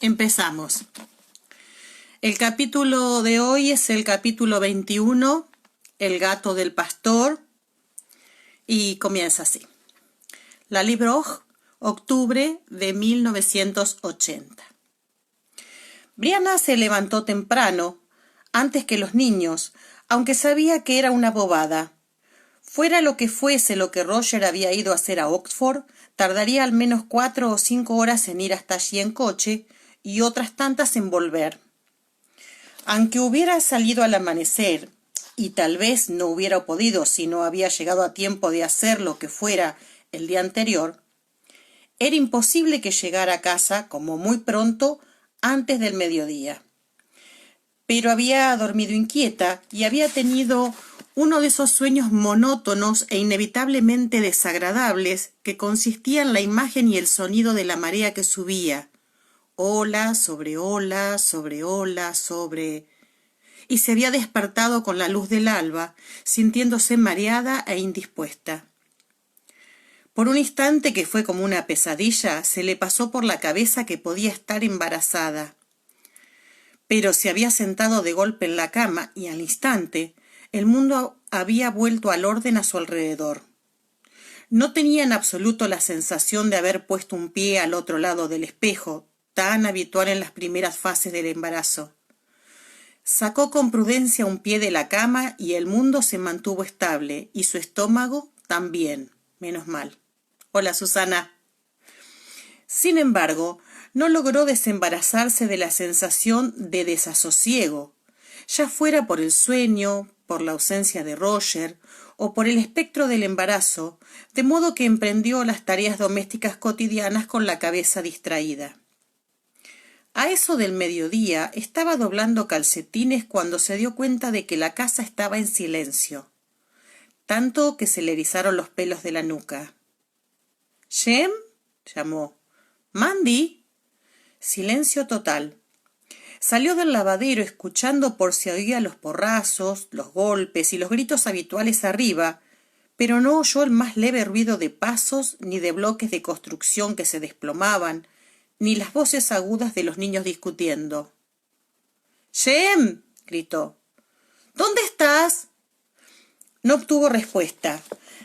Empezamos. El capítulo de hoy es el capítulo 21, El gato del pastor, y comienza así. La Libroch, octubre de 1980. Brianna se levantó temprano, antes que los niños, aunque sabía que era una bobada. Fuera lo que fuese lo que Roger había ido a hacer a Oxford, tardaría al menos 4 o 5 horas en ir hasta allí en coche y otras tantas en volver. Aunque hubiera salido al amanecer, y tal vez no hubiera podido si no había llegado a tiempo de hacer lo que fuera el día anterior, era imposible que llegara a casa como muy pronto antes del mediodía. Pero había dormido inquieta y había tenido uno de esos sueños monótonos e inevitablemente desagradables que consistía en la imagen y el sonido de la marea que subía, ola sobre ola sobre ola sobre... y se había despertado con la luz del alba, sintiéndose mareada e indispuesta. Por un instante, que fue como una pesadilla, se le pasó por la cabeza que podía estar embarazada. Pero se había sentado de golpe en la cama y al instante el mundo había vuelto al orden a su alrededor. No tenía en absoluto la sensación de haber puesto un pie al otro lado del espejo, tan habitual en las primeras fases del embarazo. Sacó con prudencia un pie de la cama y el mundo se mantuvo estable, y su estómago también, menos mal. Hola, Susana. Sin embargo, no logró desembarazarse de la sensación de desasosiego, ya fuera por el sueño, por la ausencia de Roger o por el espectro del embarazo, de modo que emprendió las tareas domésticas cotidianas con la cabeza distraída. A eso del mediodía estaba doblando calcetines cuando se dio cuenta de que la casa estaba en silencio, tanto que se le erizaron los pelos de la nuca. —¿Jem? —llamó. —¿Mandy? Silencio total. Salió del lavadero escuchando por si oía los porrazos, los golpes y los gritos habituales arriba, pero no oyó el más leve ruido de pasos ni de bloques de construcción que se desplomaban, ni las voces agudas de los niños discutiendo. —¡Jem! —gritó. —¿Dónde estás? No obtuvo respuesta.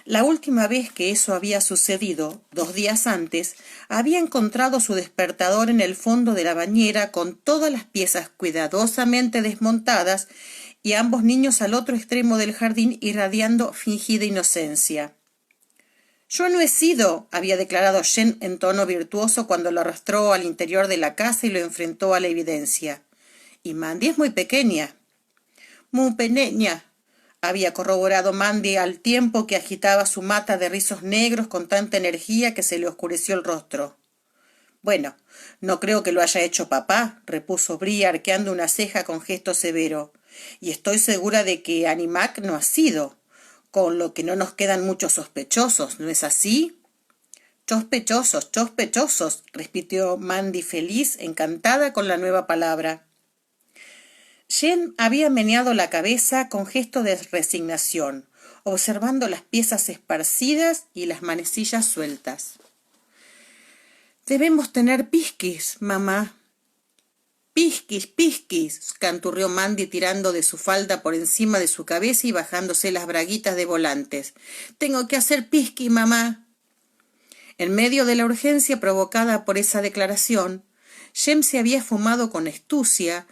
La última vez que eso había sucedido, 2 días antes, había encontrado su despertador en el fondo de la bañera con todas las piezas cuidadosamente desmontadas y ambos niños al otro extremo del jardín irradiando fingida inocencia. —Yo no he sido —había declarado Jen en tono virtuoso cuando lo arrastró al interior de la casa y lo enfrentó a la evidencia—. Y Mandy es muy pequeña. —Muy pequeña —había corroborado Mandy al tiempo que agitaba su mata de rizos negros con tanta energía que se le oscureció el rostro. —Bueno, no creo que lo haya hecho papá —repuso Bri arqueando una ceja con gesto severo—, y estoy segura de que Annie Mac no ha sido, con lo que no nos quedan muchos sospechosos, ¿no es así? —Sospechosos, sospechosos —repitió Mandy feliz, encantada con la nueva palabra. Jen había meneado la cabeza con gesto de resignación, observando las piezas esparcidas y las manecillas sueltas. —Debemos tener pisquis, mamá. —Pisquis, pisquis —canturrió Mandy tirando de su falda por encima de su cabeza y bajándose las braguitas de volantes—. Tengo que hacer pisquis, mamá. En medio de la urgencia provocada por esa declaración, Jem se había fumado con astucia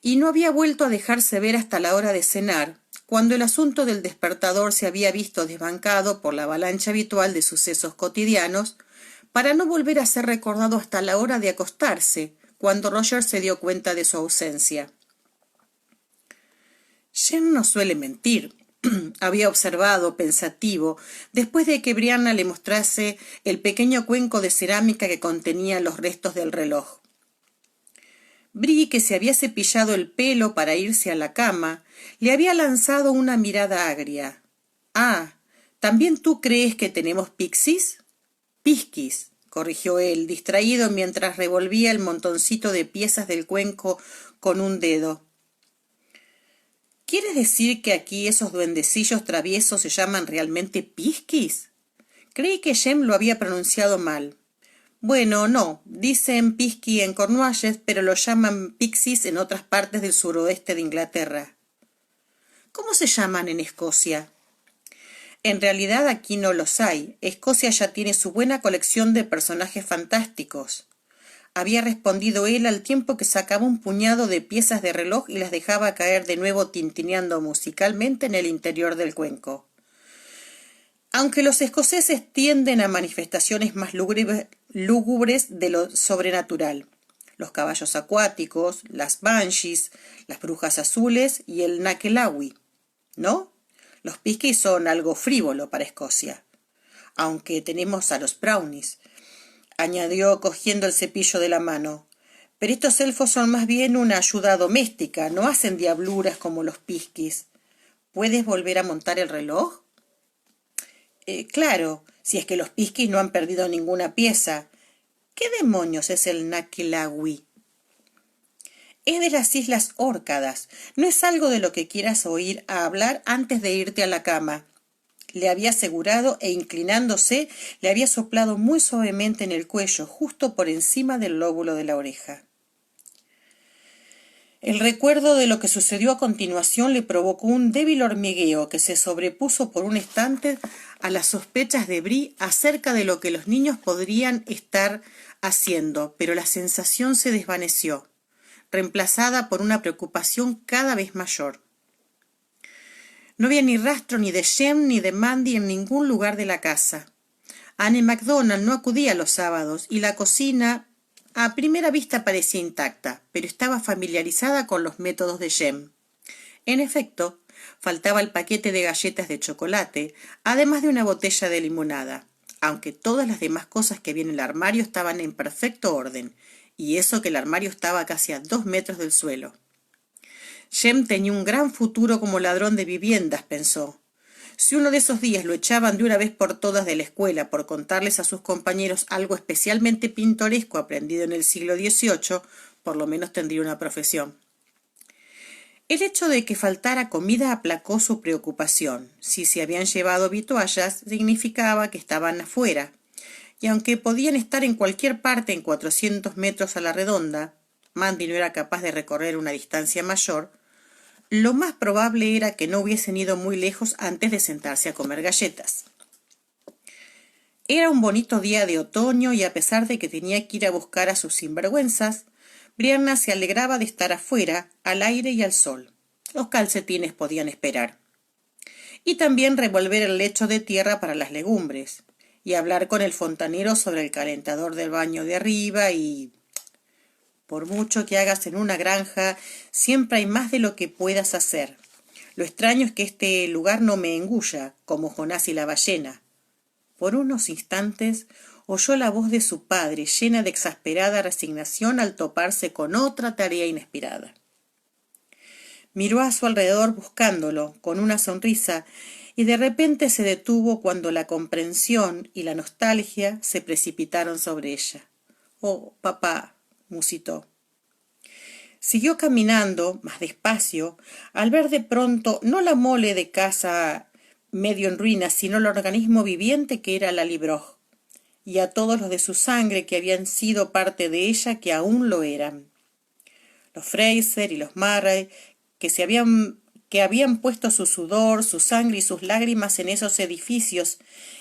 y no había vuelto a dejarse ver hasta la hora de cenar, cuando el asunto del despertador se había visto desbancado por la avalancha habitual de sucesos cotidianos, para no volver a ser recordado hasta la hora de acostarse, cuando Roger se dio cuenta de su ausencia. Jen no suele mentir, había observado, pensativo, después de que Brianna le mostrase el pequeño cuenco de cerámica que contenía los restos del reloj. Bri, que se había cepillado el pelo para irse a la cama, le había lanzado una mirada agria. —Ah, ¿también tú crees que tenemos pixies? —Pisquis —corrigió él, distraído mientras revolvía el montoncito de piezas del cuenco con un dedo. —¿Quieres decir que aquí esos duendecillos traviesos se llaman realmente pisquis? Creí que Jem lo había pronunciado mal. Bueno, no, dicen pisky en Cornualles, pero lo llaman pixies en otras partes del suroeste de Inglaterra. ¿Cómo se llaman en Escocia? En realidad aquí no los hay. Escocia ya tiene su buena colección de personajes fantásticos. Había respondido él al tiempo que sacaba un puñado de piezas de reloj y las dejaba caer de nuevo tintineando musicalmente en el interior del cuenco. Aunque los escoceses tienden a manifestaciones más lúgubres de lo sobrenatural. Los caballos acuáticos, las banshees, las brujas azules y el nakelawi, ¿no? Los piskies son algo frívolo para Escocia. Aunque tenemos a los brownies, añadió cogiendo el cepillo de la mano. Pero estos elfos son más bien una ayuda doméstica, no hacen diabluras como los piskies. ¿Puedes volver a montar el reloj? Claro, si es que los piskies no han perdido ninguna pieza. ¿Qué demonios es el nakelawi? Es de las Islas Órcadas. No es algo de lo que quieras oír a hablar antes de irte a la cama. Le había asegurado e inclinándose le había soplado muy suavemente en el cuello, justo por encima del lóbulo de la oreja. El recuerdo de lo que sucedió a continuación le provocó un débil hormigueo que se sobrepuso por un instante a las sospechas de Bree acerca de lo que los niños podrían estar haciendo, pero la sensación se desvaneció, reemplazada por una preocupación cada vez mayor. No había ni rastro ni de Jem ni de Mandy en ningún lugar de la casa. Annie MacDonald no acudía los sábados y la cocina a primera vista parecía intacta, pero estaba familiarizada con los métodos de Jem. En efecto, faltaba el paquete de galletas de chocolate, además de una botella de limonada, aunque todas las demás cosas que había en el armario estaban en perfecto orden, y eso que el armario estaba casi a 2 metros del suelo. Jem tenía un gran futuro como ladrón de viviendas, pensó. Si uno de esos días lo echaban de una vez por todas de la escuela por contarles a sus compañeros algo especialmente pintoresco aprendido en el siglo XVIII, por lo menos tendría una profesión. El hecho de que faltara comida aplacó su preocupación. Si se habían llevado vituallas, significaba que estaban afuera, y aunque podían estar en cualquier parte en 400 metros a la redonda, Mandy no era capaz de recorrer una distancia mayor, lo más probable era que no hubiesen ido muy lejos antes de sentarse a comer galletas. Era un bonito día de otoño y a pesar de que tenía que ir a buscar a sus sinvergüenzas, Brianna se alegraba de estar afuera, al aire y al sol. Los calcetines podían esperar. Y también revolver el lecho de tierra para las legumbres, y hablar con el fontanero sobre el calentador del baño de arriba y... Por mucho que hagas en una granja, siempre hay más de lo que puedas hacer. Lo extraño es que este lugar no me engulla, como Jonás y la ballena. Por unos instantes oyó la voz de su padre, llena de exasperada resignación al toparse con otra tarea inesperada. Miró a su alrededor buscándolo, con una sonrisa, y de repente se detuvo cuando la comprensión y la nostalgia se precipitaron sobre ella. «Oh, papá», musitó. Siguió caminando, más despacio, al ver de pronto no la mole de casa medio en ruinas, sino el organismo viviente que era la Libroj, y a todos los de su sangre que habían sido parte de ella que aún lo eran. Los Fraser y los Murray, que habían puesto su sudor, su sangre y sus lágrimas en esos edificios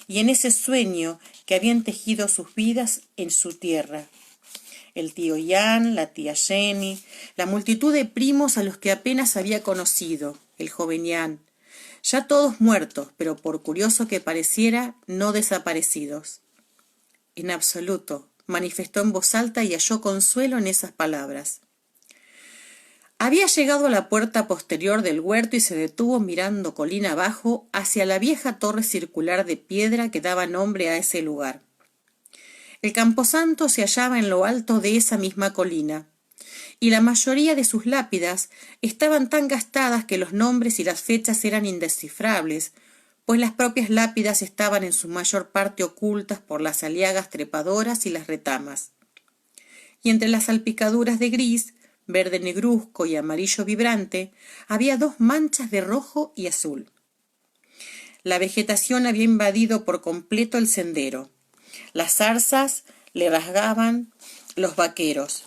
y en ese sueño que habían tejido sus vidas en su tierra. El tío Ian, la tía Jenny, la multitud de primos a los que apenas había conocido, el joven Ian, ya todos muertos, pero por curioso que pareciera, no desaparecidos. En absoluto, manifestó en voz alta y halló consuelo en esas palabras. Había llegado a la puerta posterior del huerto y se detuvo mirando colina abajo hacia la vieja torre circular de piedra que daba nombre a ese lugar. El camposanto se hallaba en lo alto de esa misma colina, y la mayoría de sus lápidas estaban tan gastadas que los nombres y las fechas eran indescifrables, pues las propias lápidas estaban en su mayor parte ocultas por las aliagas trepadoras y las retamas. Y entre las salpicaduras de gris, verde negruzco y amarillo vibrante, había 2 manchas de rojo y azul. La vegetación había invadido por completo el sendero. Las zarzas, le rasgaban los vaqueros.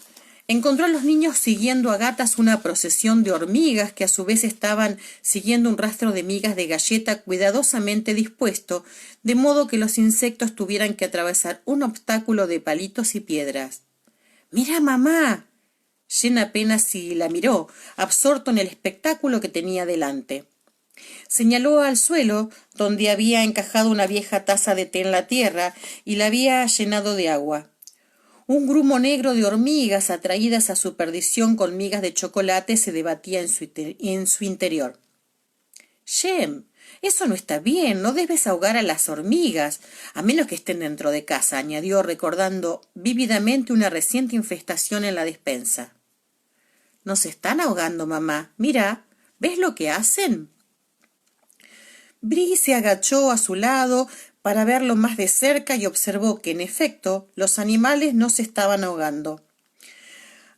Encontró a los niños siguiendo a gatas una procesión de hormigas que a su vez estaban siguiendo un rastro de migas de galleta cuidadosamente dispuesto, de modo que los insectos tuvieran que atravesar un obstáculo de palitos y piedras. —¡Mira, mamá! Jen apenas si la miró, absorto en el espectáculo que tenía delante. Señaló al suelo, donde había encajado una vieja taza de té en la tierra y la había llenado de agua. Un grumo negro de hormigas atraídas a su perdición con migas de chocolate se debatía en su interior. —Jem, eso no está bien, no debes ahogar a las hormigas, a menos que estén dentro de casa —añadió, recordando vívidamente una reciente infestación en la despensa. —No se están ahogando, mamá. Mira, ¿ves lo que hacen? Bree se agachó a su lado para verlo más de cerca y observó que, en efecto, los animales no se estaban ahogando.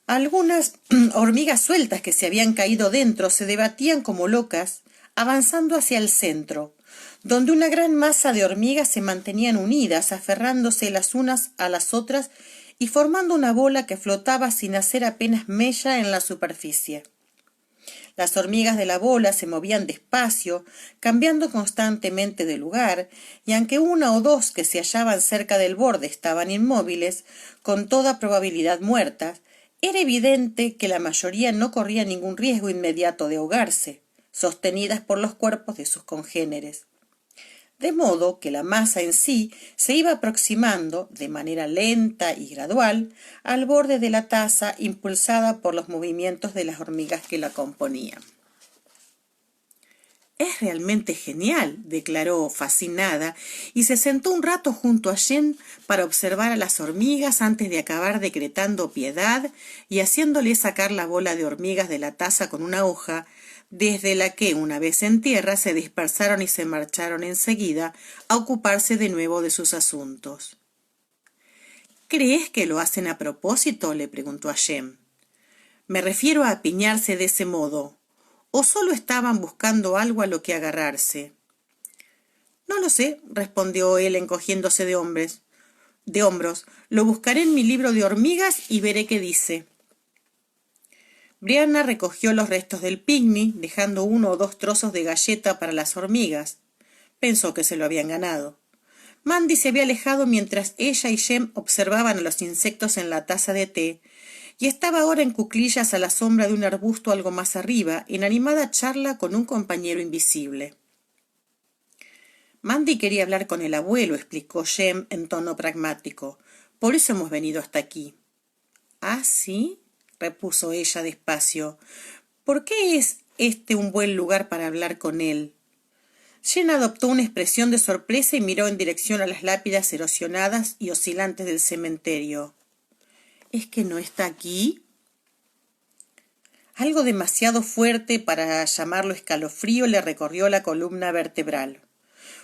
Algunas hormigas sueltas que se habían caído dentro se debatían como locas, avanzando hacia el centro, donde una gran masa de hormigas se mantenían unidas, aferrándose las unas a las otras y formando una bola que flotaba sin hacer apenas mella en la superficie. Las hormigas de la bola se movían despacio, cambiando constantemente de lugar, y aunque una o dos que se hallaban cerca del borde estaban inmóviles, con toda probabilidad muertas, era evidente que la mayoría no corría ningún riesgo inmediato de ahogarse, sostenidas por los cuerpos de sus congéneres. De modo que la masa en sí se iba aproximando, de manera lenta y gradual, al borde de la taza, impulsada por los movimientos de las hormigas que la componían. —Es realmente genial —declaró fascinada, y se sentó un rato junto a Jen para observar a las hormigas antes de acabar decretando piedad y haciéndole sacar la bola de hormigas de la taza con una hoja, desde la que, una vez en tierra, se dispersaron y se marcharon enseguida a ocuparse de nuevo de sus asuntos. —¿Crees que lo hacen a propósito? —le preguntó a Jem. —Me refiero a apiñarse de ese modo. ¿O solo estaban buscando algo a lo que agarrarse? —No lo sé —respondió él encogiéndose de hombros. Lo buscaré en mi libro de hormigas y veré qué dice. Brianna recogió los restos del picnic, dejando 1 o 2 trozos de galleta para las hormigas. Pensó que se lo habían ganado. Mandy se había alejado mientras ella y Jem observaban a los insectos en la taza de té, y estaba ahora en cuclillas a la sombra de un arbusto algo más arriba, en animada charla con un compañero invisible. Mandy quería hablar con el abuelo, explicó Jem en tono pragmático. Por eso hemos venido hasta aquí. —¿Ah, sí? —repuso ella despacio. —¿Por qué es este un buen lugar para hablar con él? Jen adoptó una expresión de sorpresa y miró en dirección a las lápidas erosionadas y oscilantes del cementerio. —¿Es que no está aquí? Algo demasiado fuerte para llamarlo escalofrío le recorrió la columna vertebral.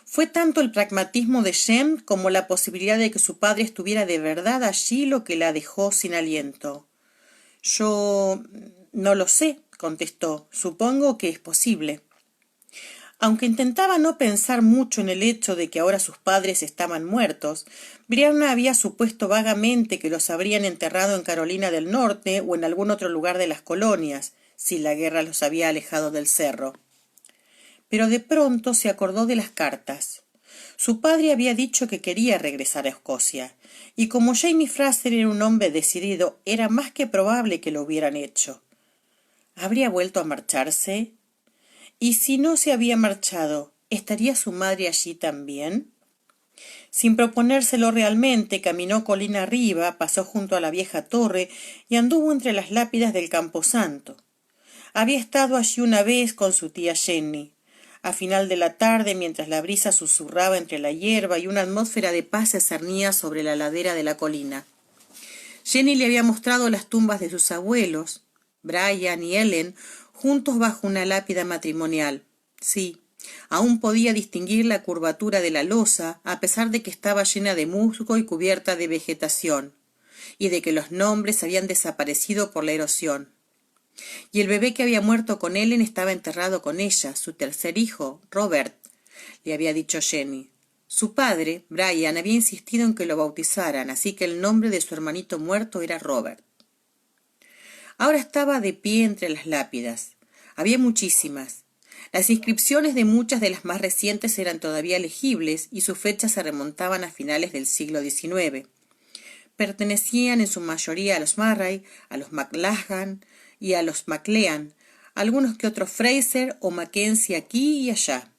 Fue tanto el pragmatismo de Jem como la posibilidad de que su padre estuviera de verdad allí lo que la dejó sin aliento. —Yo no lo sé —contestó—, supongo que es posible. Aunque intentaba no pensar mucho en el hecho de que ahora sus padres estaban muertos, Brianna había supuesto vagamente que los habrían enterrado en Carolina del Norte o en algún otro lugar de las colonias, si la guerra los había alejado del cerro. Pero de pronto se acordó de las cartas. Su padre había dicho que quería regresar a Escocia, y como Jamie Fraser era un hombre decidido, era más que probable que lo hubieran hecho. ¿Habría vuelto a marcharse? Y si no se había marchado, ¿estaría su madre allí también? Sin proponérselo realmente, caminó colina arriba, pasó junto a la vieja torre y anduvo entre las lápidas del camposanto. Había estado allí una vez con su tía Jenny. A final de la tarde, mientras la brisa susurraba entre la hierba y una atmósfera de paz se cernía sobre la ladera de la colina. Jenny le había mostrado las tumbas de sus abuelos, Brian y Ellen, juntos bajo una lápida matrimonial. Sí, aún podía distinguir la curvatura de la losa, a pesar de que estaba llena de musgo y cubierta de vegetación, y de que los nombres habían desaparecido por la erosión. Y el bebé que había muerto con Ellen estaba enterrado con ella, su tercer hijo, Robert, le había dicho Jenny. Su padre, Brian, había insistido en que lo bautizaran, así que el nombre de su hermanito muerto era Robert. Ahora estaba de pie entre las lápidas. Había muchísimas. Las inscripciones de muchas de las más recientes eran todavía legibles y sus fechas se remontaban a finales del siglo XIX. Pertenecían en su mayoría a los Murray, a los McLachlan y a los McLean, algunos que otros Fraser o Mackenzie aquí y allá.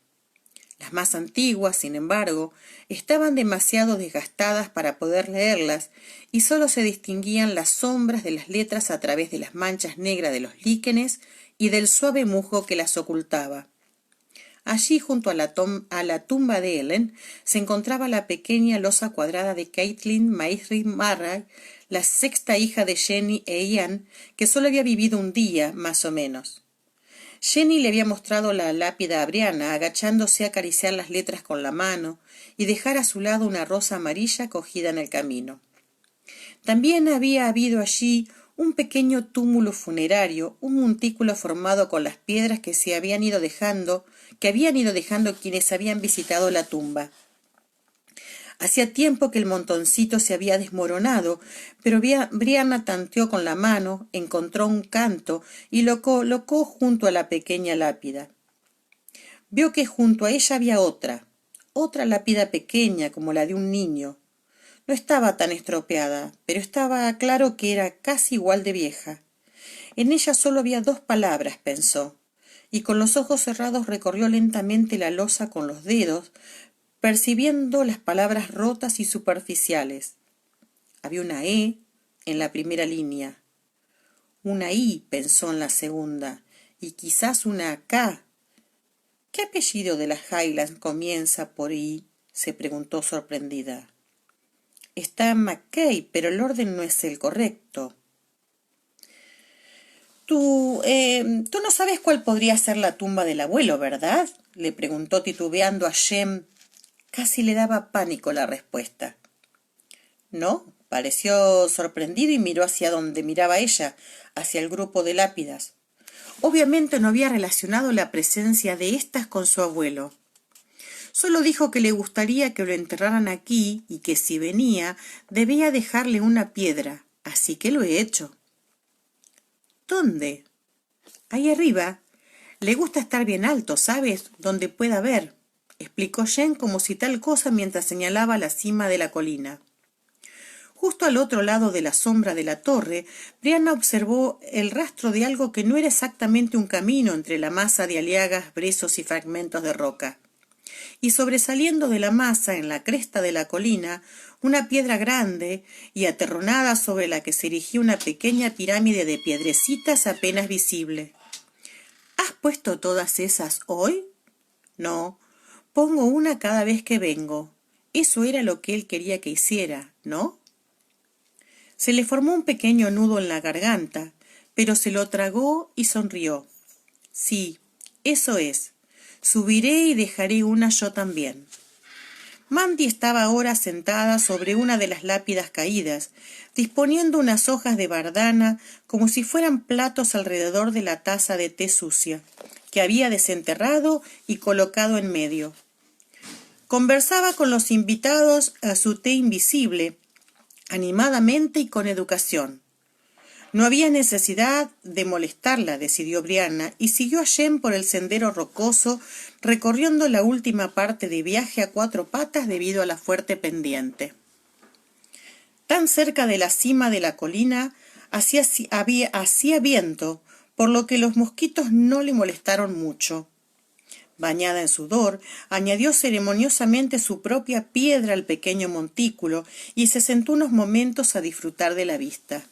Las más antiguas, sin embargo, estaban demasiado desgastadas para poder leerlas y sólo se distinguían las sombras de las letras a través de las manchas negras de los líquenes y del suave musgo que las ocultaba. Allí, junto a la tumba de Ellen, se encontraba la pequeña losa cuadrada de Caitlin Mary Murray, la sexta hija de Jenny e Ian, que solo había vivido un día, más o menos. Jenny le había mostrado la lápida a Brianna, agachándose a acariciar las letras con la mano y dejar a su lado una rosa amarilla cogida en el camino. También había habido allí un pequeño túmulo funerario, un montículo formado con las piedras que habían ido dejando quienes habían visitado la tumba. Hacía tiempo que el montoncito se había desmoronado, pero Brianna tanteó con la mano, encontró un canto y lo colocó junto a la pequeña lápida. Vio que junto a ella había otra lápida pequeña como la de un niño. No estaba tan estropeada, pero estaba claro que era casi igual de vieja. En ella solo había 2 palabras, pensó, y con los ojos cerrados recorrió lentamente la losa con los dedos, percibiendo las palabras rotas y superficiales. Había una E en la primera línea, una I, pensó en la segunda, y quizás una K. ¿Qué apellido de las Highlands comienza por I?, se preguntó sorprendida. Está McKay, pero el orden no es el correcto. Tú no sabes cuál podría ser la tumba del abuelo, ¿verdad?, le preguntó titubeando a Jem. Casi le daba pánico la respuesta. No, pareció sorprendido y miró hacia donde miraba ella, hacia el grupo de lápidas. Obviamente no había relacionado la presencia de éstas con su abuelo. Solo dijo que le gustaría que lo enterraran aquí y que si venía debía dejarle una piedra, así que lo he hecho. ¿Dónde? Ahí arriba. Le gusta estar bien alto, ¿sabes? Donde pueda ver, explicó Jen como si tal cosa mientras señalaba la cima de la colina. Justo al otro lado de la sombra de la torre, Brianna observó el rastro de algo que no era exactamente un camino entre la masa de aliagas, brezos y fragmentos de roca. Y sobresaliendo de la masa en la cresta de la colina, una piedra grande y aterronada sobre la que se erigía una pequeña pirámide de piedrecitas apenas visible. ¿Has puesto todas esas hoy? No, pongo una cada vez que vengo. Eso era lo que él quería que hiciera, ¿no? Se le formó un pequeño nudo en la garganta, pero se lo tragó y sonrió. Sí, eso es. Subiré y dejaré una yo también. Mandy estaba ahora sentada sobre una de las lápidas caídas, disponiendo unas hojas de bardana como si fueran platos alrededor de la taza de té sucia, que había desenterrado y colocado en medio. Conversaba con los invitados a su té invisible, animadamente y con educación. No había necesidad de molestarla, decidió Brianna, y siguió a Jen por el sendero rocoso, recorriendo la última parte de viaje a 4 patas debido a la fuerte pendiente. Tan cerca de la cima de la colina hacía viento, por lo que los mosquitos no le molestaron mucho. Bañada en sudor, añadió ceremoniosamente su propia piedra al pequeño montículo y se sentó unos momentos a disfrutar de la vista.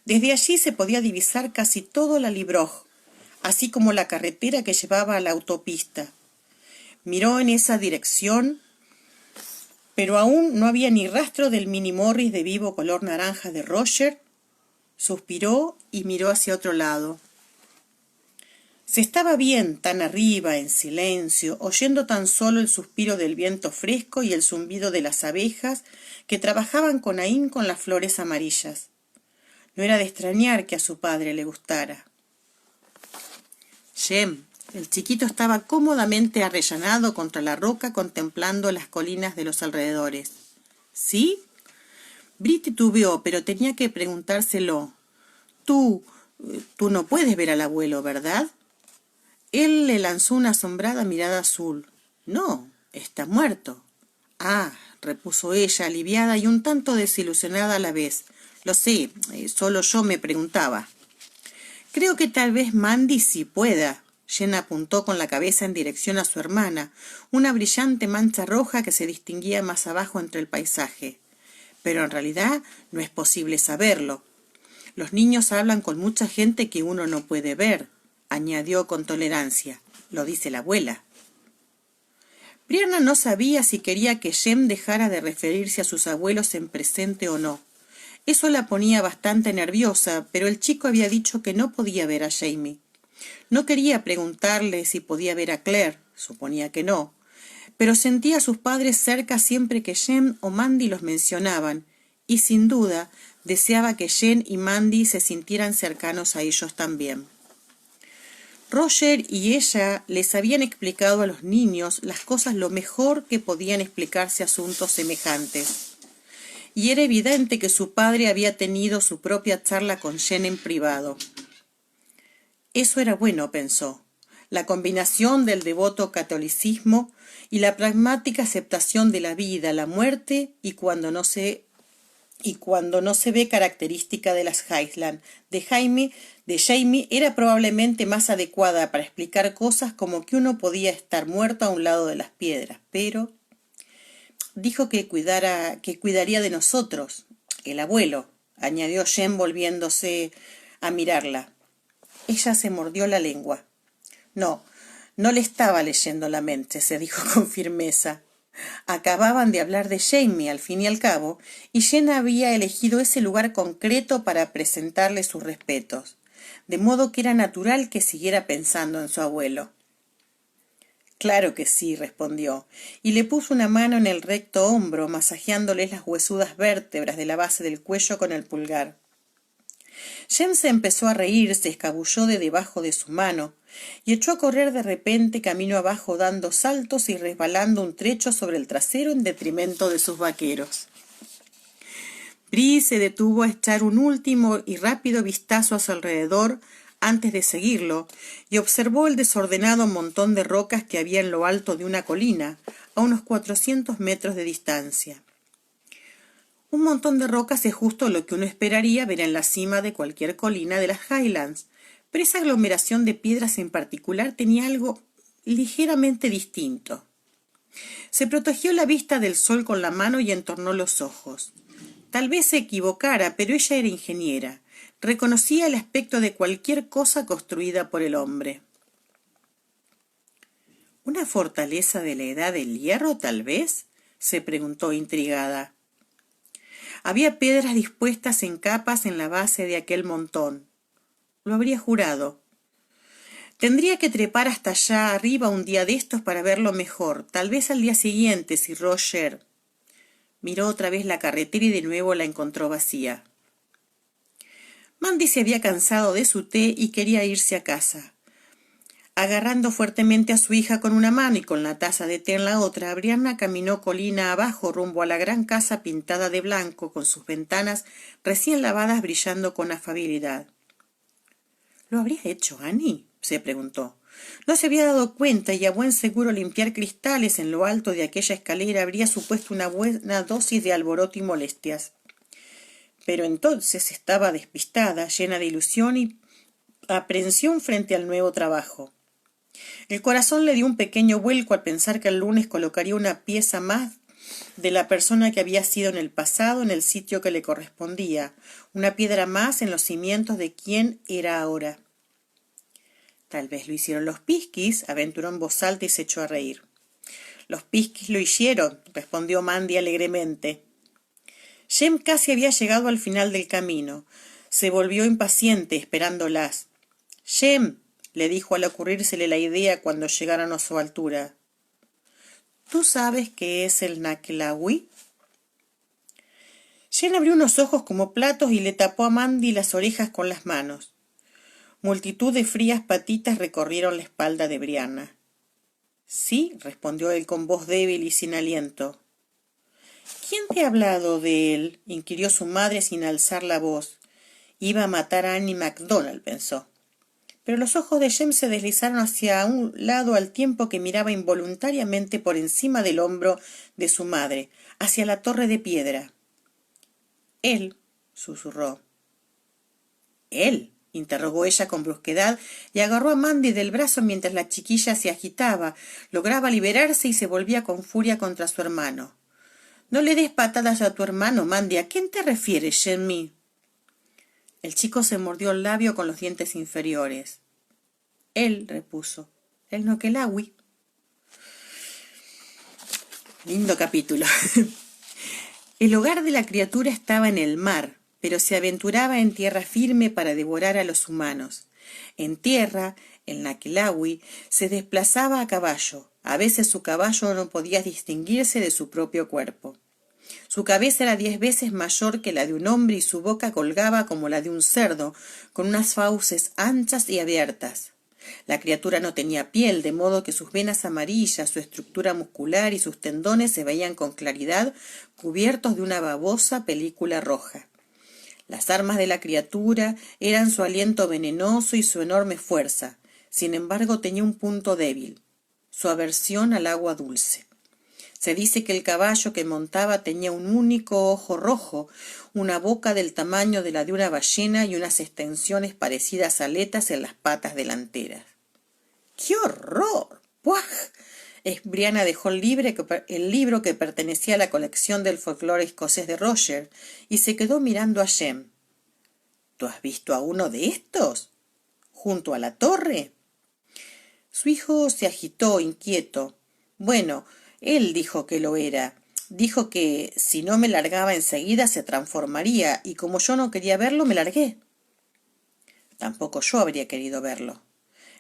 Desde allí se podía divisar casi todo la Libroge, así como la carretera que llevaba a la autopista. Miró en esa dirección, pero aún no había ni rastro del Mini Morris de vivo color naranja de Roger. Suspiró y miró hacia otro lado. Se estaba bien tan arriba, en silencio, oyendo tan solo el suspiro del viento fresco y el zumbido de las abejas que trabajaban con ahínco con las flores amarillas. No era de extrañar que a su padre le gustara. Jem, El chiquito estaba cómodamente arrellanado contra la roca contemplando las colinas de los alrededores. ¿Sí? Bri titubeó, pero tenía que preguntárselo. Tú no puedes ver al abuelo, ¿verdad? Él le lanzó una asombrada mirada azul. No, está muerto. Ah, repuso ella, aliviada y un tanto desilusionada a la vez. Lo sé, solo yo me preguntaba. Creo que tal vez Mandy sí pueda. Jen apuntó con la cabeza en dirección a su hermana, una brillante mancha roja que se distinguía más abajo entre el paisaje. Pero en realidad no es posible saberlo. Los niños hablan con mucha gente que uno no puede ver, añadió con tolerancia. Lo dice la abuela. Brianna no sabía si quería que Jem dejara de referirse a sus abuelos en presente o no. Eso la ponía bastante nerviosa, pero el chico había dicho que no podía ver a Jamie. No quería preguntarle si podía ver a Claire, suponía que no, pero sentía a sus padres cerca siempre que Jem o Mandy los mencionaban, y sin duda deseaba que Jen y Mandy se sintieran cercanos a ellos también. Roger y ella les habían explicado a los niños las cosas lo mejor que podían explicarse asuntos semejantes. Y era evidente que su padre había tenido su propia charla con Jen en privado. Eso era bueno, pensó. La combinación del devoto catolicismo y la pragmática aceptación de la vida, la muerte y cuando no se ve característica de las Highland de Jamie era probablemente más adecuada para explicar cosas como que uno podía estar muerto a un lado de las piedras, pero dijo que cuidaría de nosotros, el abuelo, añadió Jen volviéndose a mirarla. Ella se mordió la lengua. No le estaba leyendo la mente, se dijo con firmeza. Acababan de hablar de Jamie, al fin y al cabo, y Jen había elegido ese lugar concreto para presentarle sus respetos, de modo que era natural que siguiera pensando en su abuelo. Claro que sí, respondió, y le puso una mano en el recto hombro, masajeándole las huesudas vértebras de la base del cuello con el pulgar. Jen se empezó a reír, se escabulló de debajo de su mano y echó a correr de repente camino abajo dando saltos y resbalando un trecho sobre el trasero en detrimento de sus vaqueros. Bree se detuvo a echar un último y rápido vistazo a su alrededor antes de seguirlo y observó el desordenado montón de rocas que había en lo alto de una colina, a unos 400 metros de distancia. Un montón de rocas es justo lo que uno esperaría ver en la cima de cualquier colina de las Highlands, pero esa aglomeración de piedras en particular tenía algo ligeramente distinto. Se protegió la vista del sol con la mano y entornó los ojos. Tal vez se equivocara, pero ella era ingeniera. Reconocía el aspecto de cualquier cosa construida por el hombre. ¿Una fortaleza de la edad del hierro, tal vez?, se preguntó intrigada. Había piedras dispuestas en capas en la base de aquel montón. Lo habría jurado. Tendría que trepar hasta allá arriba un día de estos para verlo mejor, tal vez al día siguiente, si Roger... Miró otra vez la carretera y de nuevo la encontró vacía. Mandy se había cansado de su té y quería irse a casa. Agarrando fuertemente a su hija con una mano y con la taza de té en la otra, Brianna caminó colina abajo rumbo a la gran casa pintada de blanco, con sus ventanas recién lavadas brillando con afabilidad. ¿Lo habría hecho Annie?, se preguntó. No se había dado cuenta y a buen seguro limpiar cristales en lo alto de aquella escalera habría supuesto una buena dosis de alboroto y molestias. Pero entonces estaba despistada, llena de ilusión y aprensión frente al nuevo trabajo. El corazón le dio un pequeño vuelco al pensar que el lunes colocaría una pieza más de la persona que había sido en el pasado en el sitio que le correspondía, una piedra más en los cimientos de quien era ahora. Tal vez lo hicieron los Pisquis, aventuró en voz alta y se echó a reír. Los Pisquis lo hicieron, respondió Mandy alegremente. Jem casi había llegado al final del camino. Se volvió impaciente, esperándolas. Jem, le dijo al ocurrírsele la idea cuando llegaron a su altura. ¿Tú sabes qué es el Naklawi? Jen abrió unos ojos como platos y le tapó a Mandy las orejas con las manos. Multitud de frías patitas recorrieron la espalda de Brianna. —Sí —respondió él con voz débil y sin aliento. —¿Quién te ha hablado de él? —inquirió su madre sin alzar la voz. Iba a matar a Annie MacDonald, pensó. Pero los ojos de Jem se deslizaron hacia un lado al tiempo que miraba involuntariamente por encima del hombro de su madre, hacia la torre de piedra. —Él —susurró. —¿Él? —interrogó ella con brusquedad y agarró a Mandy del brazo mientras la chiquilla se agitaba, lograba liberarse y se volvía con furia contra su hermano. —No le des patadas a tu hermano, Mandy. ¿A quién te refieres, Jemmy? El chico se mordió el labio con los dientes inferiores. —Él —repuso—, el Noquelawi. Lindo capítulo. El hogar de la criatura estaba en el mar, pero se aventuraba en tierra firme para devorar a los humanos. En tierra, el Noquelawi se desplazaba a caballo. A veces su caballo no podía distinguirse de su propio cuerpo. Su cabeza era 10 veces mayor que la de un hombre y su boca colgaba como la de un cerdo, con unas fauces anchas y abiertas. La criatura no tenía piel, de modo que sus venas amarillas, su estructura muscular y sus tendones se veían con claridad cubiertos de una babosa película roja. Las armas de la criatura eran su aliento venenoso y su enorme fuerza. Sin embargo, tenía un punto débil: su aversión al agua dulce. Se dice que el caballo que montaba tenía un único ojo rojo, una boca del tamaño de la de una ballena y unas extensiones parecidas a aletas en las patas delanteras. ¡Qué horror! ¡Puaj! Brianna dejó el libro que pertenecía a la colección del folclore escocés de Roger y se quedó mirando a Jem. —¿Tú has visto a uno de estos? ¿Junto a la torre? Su hijo se agitó, inquieto. Bueno, él dijo que lo era. Dijo que si no me largaba enseguida se transformaría, y como yo no quería verlo, me largué. Tampoco yo habría querido verlo.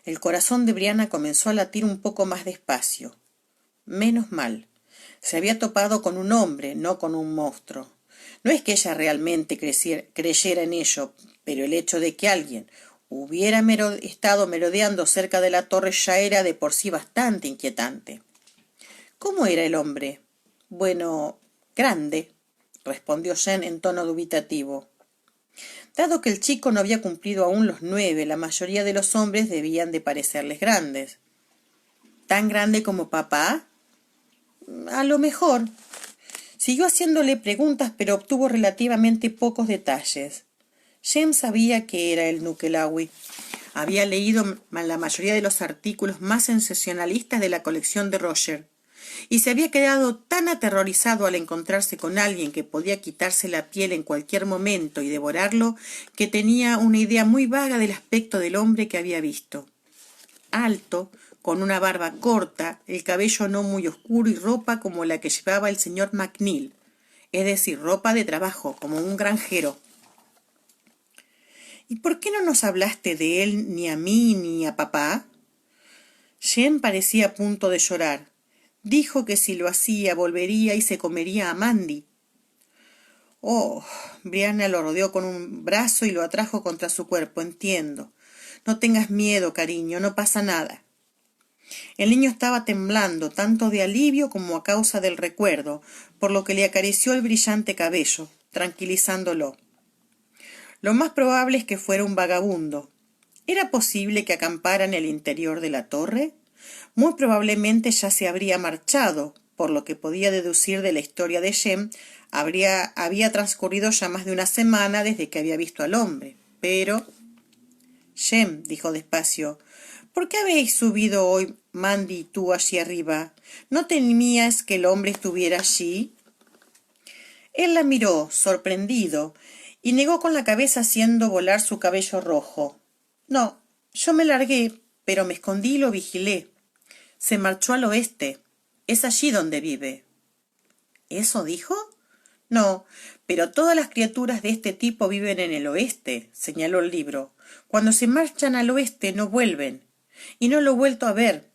El corazón de Brianna comenzó a latir un poco más despacio. Menos mal. Se había topado con un hombre, no con un monstruo. No es que ella realmente creyera en ello, pero el hecho de que alguien hubiera estado merodeando cerca de la torre ya era de por sí bastante inquietante. —¿Cómo era el hombre? —Bueno, grande —respondió Jen en tono dubitativo. Dado que el chico no había cumplido aún los 9, la mayoría de los hombres debían de parecerles grandes. —¿Tan grande como papá? —A lo mejor. Siguió haciéndole preguntas, pero obtuvo relativamente pocos detalles. Jem sabía que era el Noquelawi. Había leído la mayoría de los artículos más sensacionalistas de la colección de Roger, y se había quedado tan aterrorizado al encontrarse con alguien que podía quitarse la piel en cualquier momento y devorarlo, que tenía una idea muy vaga del aspecto del hombre que había visto. Alto, con una barba corta, el cabello no muy oscuro y ropa como la que llevaba el señor McNeil, es decir, ropa de trabajo, como un granjero. —¿Y por qué no nos hablaste de él ni a mí ni a papá? Jem parecía a punto de llorar. Dijo que si lo hacía volvería y se comería a Mandy. —Oh, Brianna lo rodeó con un brazo y lo atrajo contra su cuerpo. —Entiendo. No tengas miedo, cariño, no pasa nada. El niño estaba temblando, tanto de alivio como a causa del recuerdo, por lo que le acarició el brillante cabello, tranquilizándolo. Lo más probable es que fuera un vagabundo. ¿Era posible que acampara en el interior de la torre? Muy probablemente ya se habría marchado, por lo que podía deducir de la historia de Jem. Había transcurrido ya más de una semana desde que había visto al hombre. Pero... —Jem —dijo despacio—, ¿por qué habéis subido hoy Mandy y tú allí arriba? ¿No temías que el hombre estuviera allí? Él la miró, sorprendido, y negó con la cabeza haciendo volar su cabello rojo. —No, yo me largué, pero me escondí y lo vigilé. Se marchó al oeste. Es allí donde vive. —¿Eso dijo? —No, pero todas las criaturas de este tipo viven en el oeste —señaló el libro—. Cuando se marchan al oeste no vuelven. Y no lo he vuelto a ver.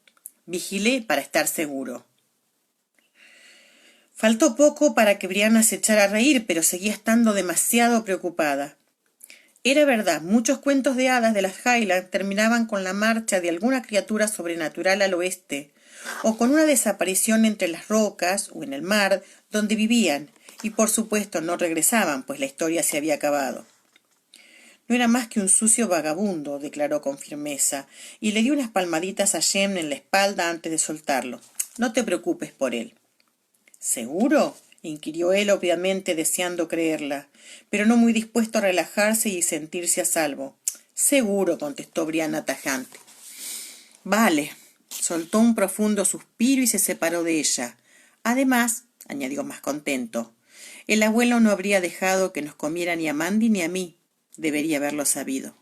Vigilé para estar seguro. Faltó poco para que Brianna se echara a reír, pero seguía estando demasiado preocupada. Era verdad, muchos cuentos de hadas de las Highlands terminaban con la marcha de alguna criatura sobrenatural al oeste, o con una desaparición entre las rocas o en el mar donde vivían, y por supuesto no regresaban, pues la historia se había acabado. No era más que un sucio vagabundo, declaró con firmeza, y le dio unas palmaditas a Jem en la espalda antes de soltarlo. No te preocupes por él. ¿Seguro? Inquirió él, obviamente deseando creerla, pero no muy dispuesto a relajarse y sentirse a salvo. Seguro, contestó Brianna tajante. Vale. Soltó un profundo suspiro y se separó de ella. Además, añadió más contento, el abuelo no habría dejado que nos comiera ni a Mandy ni a mí. Debería haberlo sabido.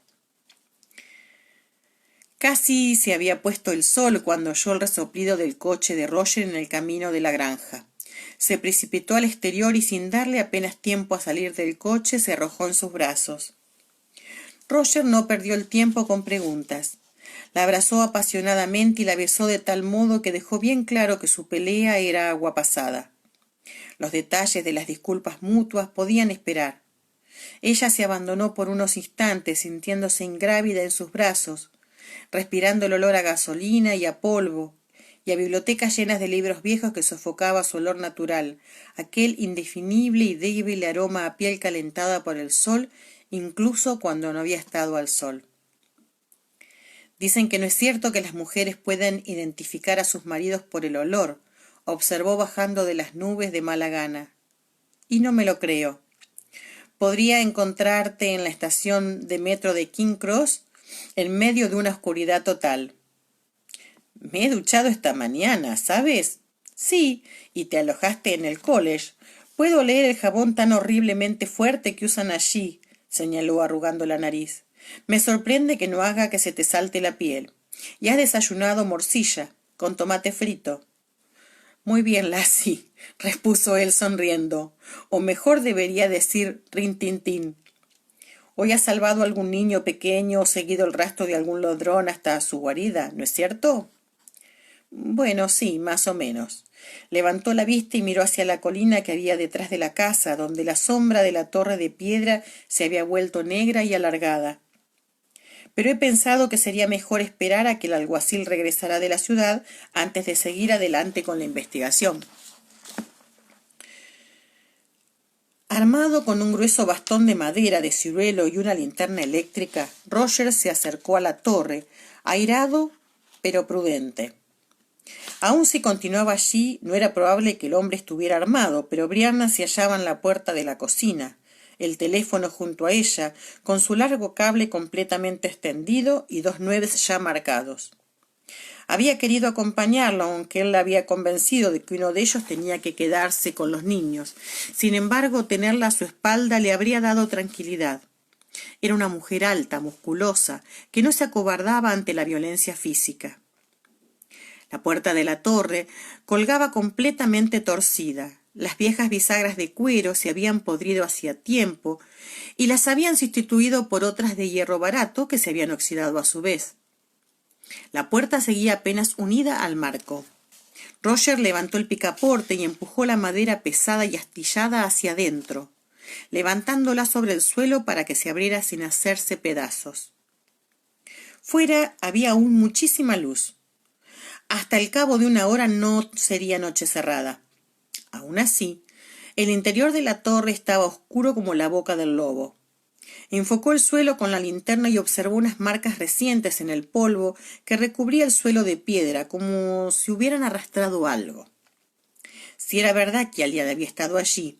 Casi se había puesto el sol cuando oyó el resoplido del coche de Roger en el camino de la granja. Se precipitó al exterior y sin darle apenas tiempo a salir del coche se arrojó en sus brazos. Roger no perdió el tiempo con preguntas. La abrazó apasionadamente y la besó de tal modo que dejó bien claro que su pelea era agua pasada. Los detalles de las disculpas mutuas podían esperar. Ella se abandonó por unos instantes, sintiéndose ingrávida en sus brazos, respirando el olor a gasolina y a polvo, y a bibliotecas llenas de libros viejos que sofocaba su olor natural, aquel indefinible y débil aroma a piel calentada por el sol, incluso cuando no había estado al sol. Dicen que no es cierto que las mujeres puedan identificar a sus maridos por el olor, observó bajando de las nubes de mala gana. Y no me lo creo. Podría encontrarte en la estación de metro de King Cross en medio de una oscuridad total. Me he duchado esta mañana, ¿sabes? Sí, y te alojaste en el college. Puedo oler el jabón tan horriblemente fuerte que usan allí, señaló arrugando la nariz. Me sorprende que no haga que se te salte la piel. Y has desayunado morcilla, con tomate frito. Muy bien, Lassie, repuso él sonriendo. O mejor debería decir rintintín. Hoy has salvado a algún niño pequeño o seguido el rastro de algún ladrón hasta su guarida, ¿no es cierto? Bueno, sí, más o menos. Levantó la vista y miró hacia la colina que había detrás de la casa, donde la sombra de la torre de piedra se había vuelto negra y alargada. Pero he pensado que sería mejor esperar a que el alguacil regresara de la ciudad antes de seguir adelante con la investigación. Armado con un grueso bastón de madera de ciruelo y una linterna eléctrica, Roger se acercó a la torre, airado pero prudente. Aun si continuaba allí, no era probable que el hombre estuviera armado, pero Brianna se hallaba en la puerta de la cocina, el teléfono junto a ella, con su largo cable completamente extendido y 2 9s ya marcados. Había querido acompañarlo, aunque él la había convencido de que uno de ellos tenía que quedarse con los niños. Sin embargo, tenerla a su espalda le habría dado tranquilidad. Era una mujer alta, musculosa, que no se acobardaba ante la violencia física. La puerta de la torre colgaba completamente torcida. Las viejas bisagras de cuero se habían podrido hacía tiempo y las habían sustituido por otras de hierro barato que se habían oxidado a su vez. La puerta seguía apenas unida al marco. Roger levantó el picaporte y empujó la madera pesada y astillada hacia adentro, levantándola sobre el suelo para que se abriera sin hacerse pedazos. Fuera había aún muchísima luz. Hasta el cabo de 1 hora no sería noche cerrada. Aun así, el interior de la torre estaba oscuro como la boca del lobo. Enfocó el suelo con la linterna y observó unas marcas recientes en el polvo que recubría el suelo de piedra, como si hubieran arrastrado algo. Si era verdad que alguien había estado allí.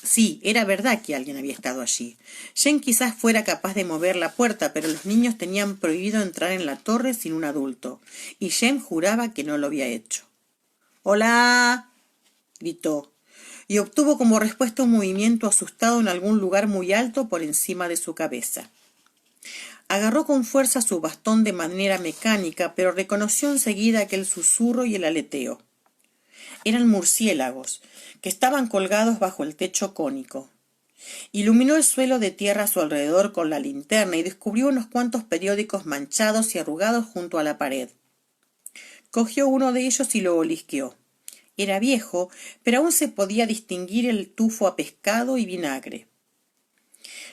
Sí, era verdad que alguien había estado allí. Jen quizás fuera capaz de mover la puerta, pero los niños tenían prohibido entrar en la torre sin un adulto, y Jen juraba que no lo había hecho. «¡Hola!», gritó, y obtuvo como respuesta un movimiento asustado en algún lugar muy alto por encima de su cabeza. Agarró con fuerza su bastón de manera mecánica, pero reconoció enseguida aquel susurro y el aleteo. Eran murciélagos, que estaban colgados bajo el techo cónico. Iluminó el suelo de tierra a su alrededor con la linterna y descubrió unos cuantos periódicos manchados y arrugados junto a la pared. Cogió uno de ellos y lo olisqueó. Era viejo, pero aún se podía distinguir el tufo a pescado y vinagre.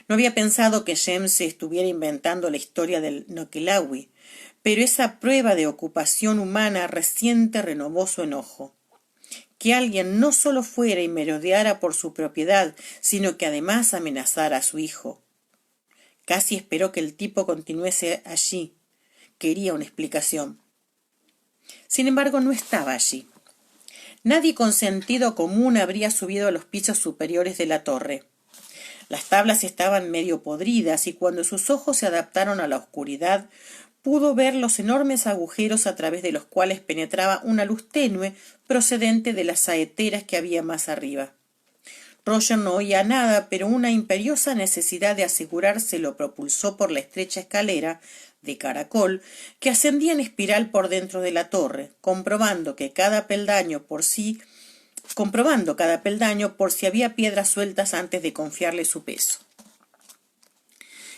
No había pensado que James se estuviera inventando la historia del Noquelawi, pero esa prueba de ocupación humana reciente renovó su enojo. Que alguien no solo fuera y merodeara por su propiedad, sino que además amenazara a su hijo. Casi esperó que el tipo continuase allí. Quería una explicación. Sin embargo, no estaba allí. Nadie con sentido común habría subido a los pisos superiores de la torre. Las tablas estaban medio podridas y cuando sus ojos se adaptaron a la oscuridad, pudo ver los enormes agujeros a través de los cuales penetraba una luz tenue procedente de las saeteras que había más arriba. Roger no oía nada, pero una imperiosa necesidad de asegurarse lo propulsó por la estrecha escalera de caracol que ascendía en espiral por dentro de la torre, comprobando cada peldaño por si había piedras sueltas antes de confiarle su peso.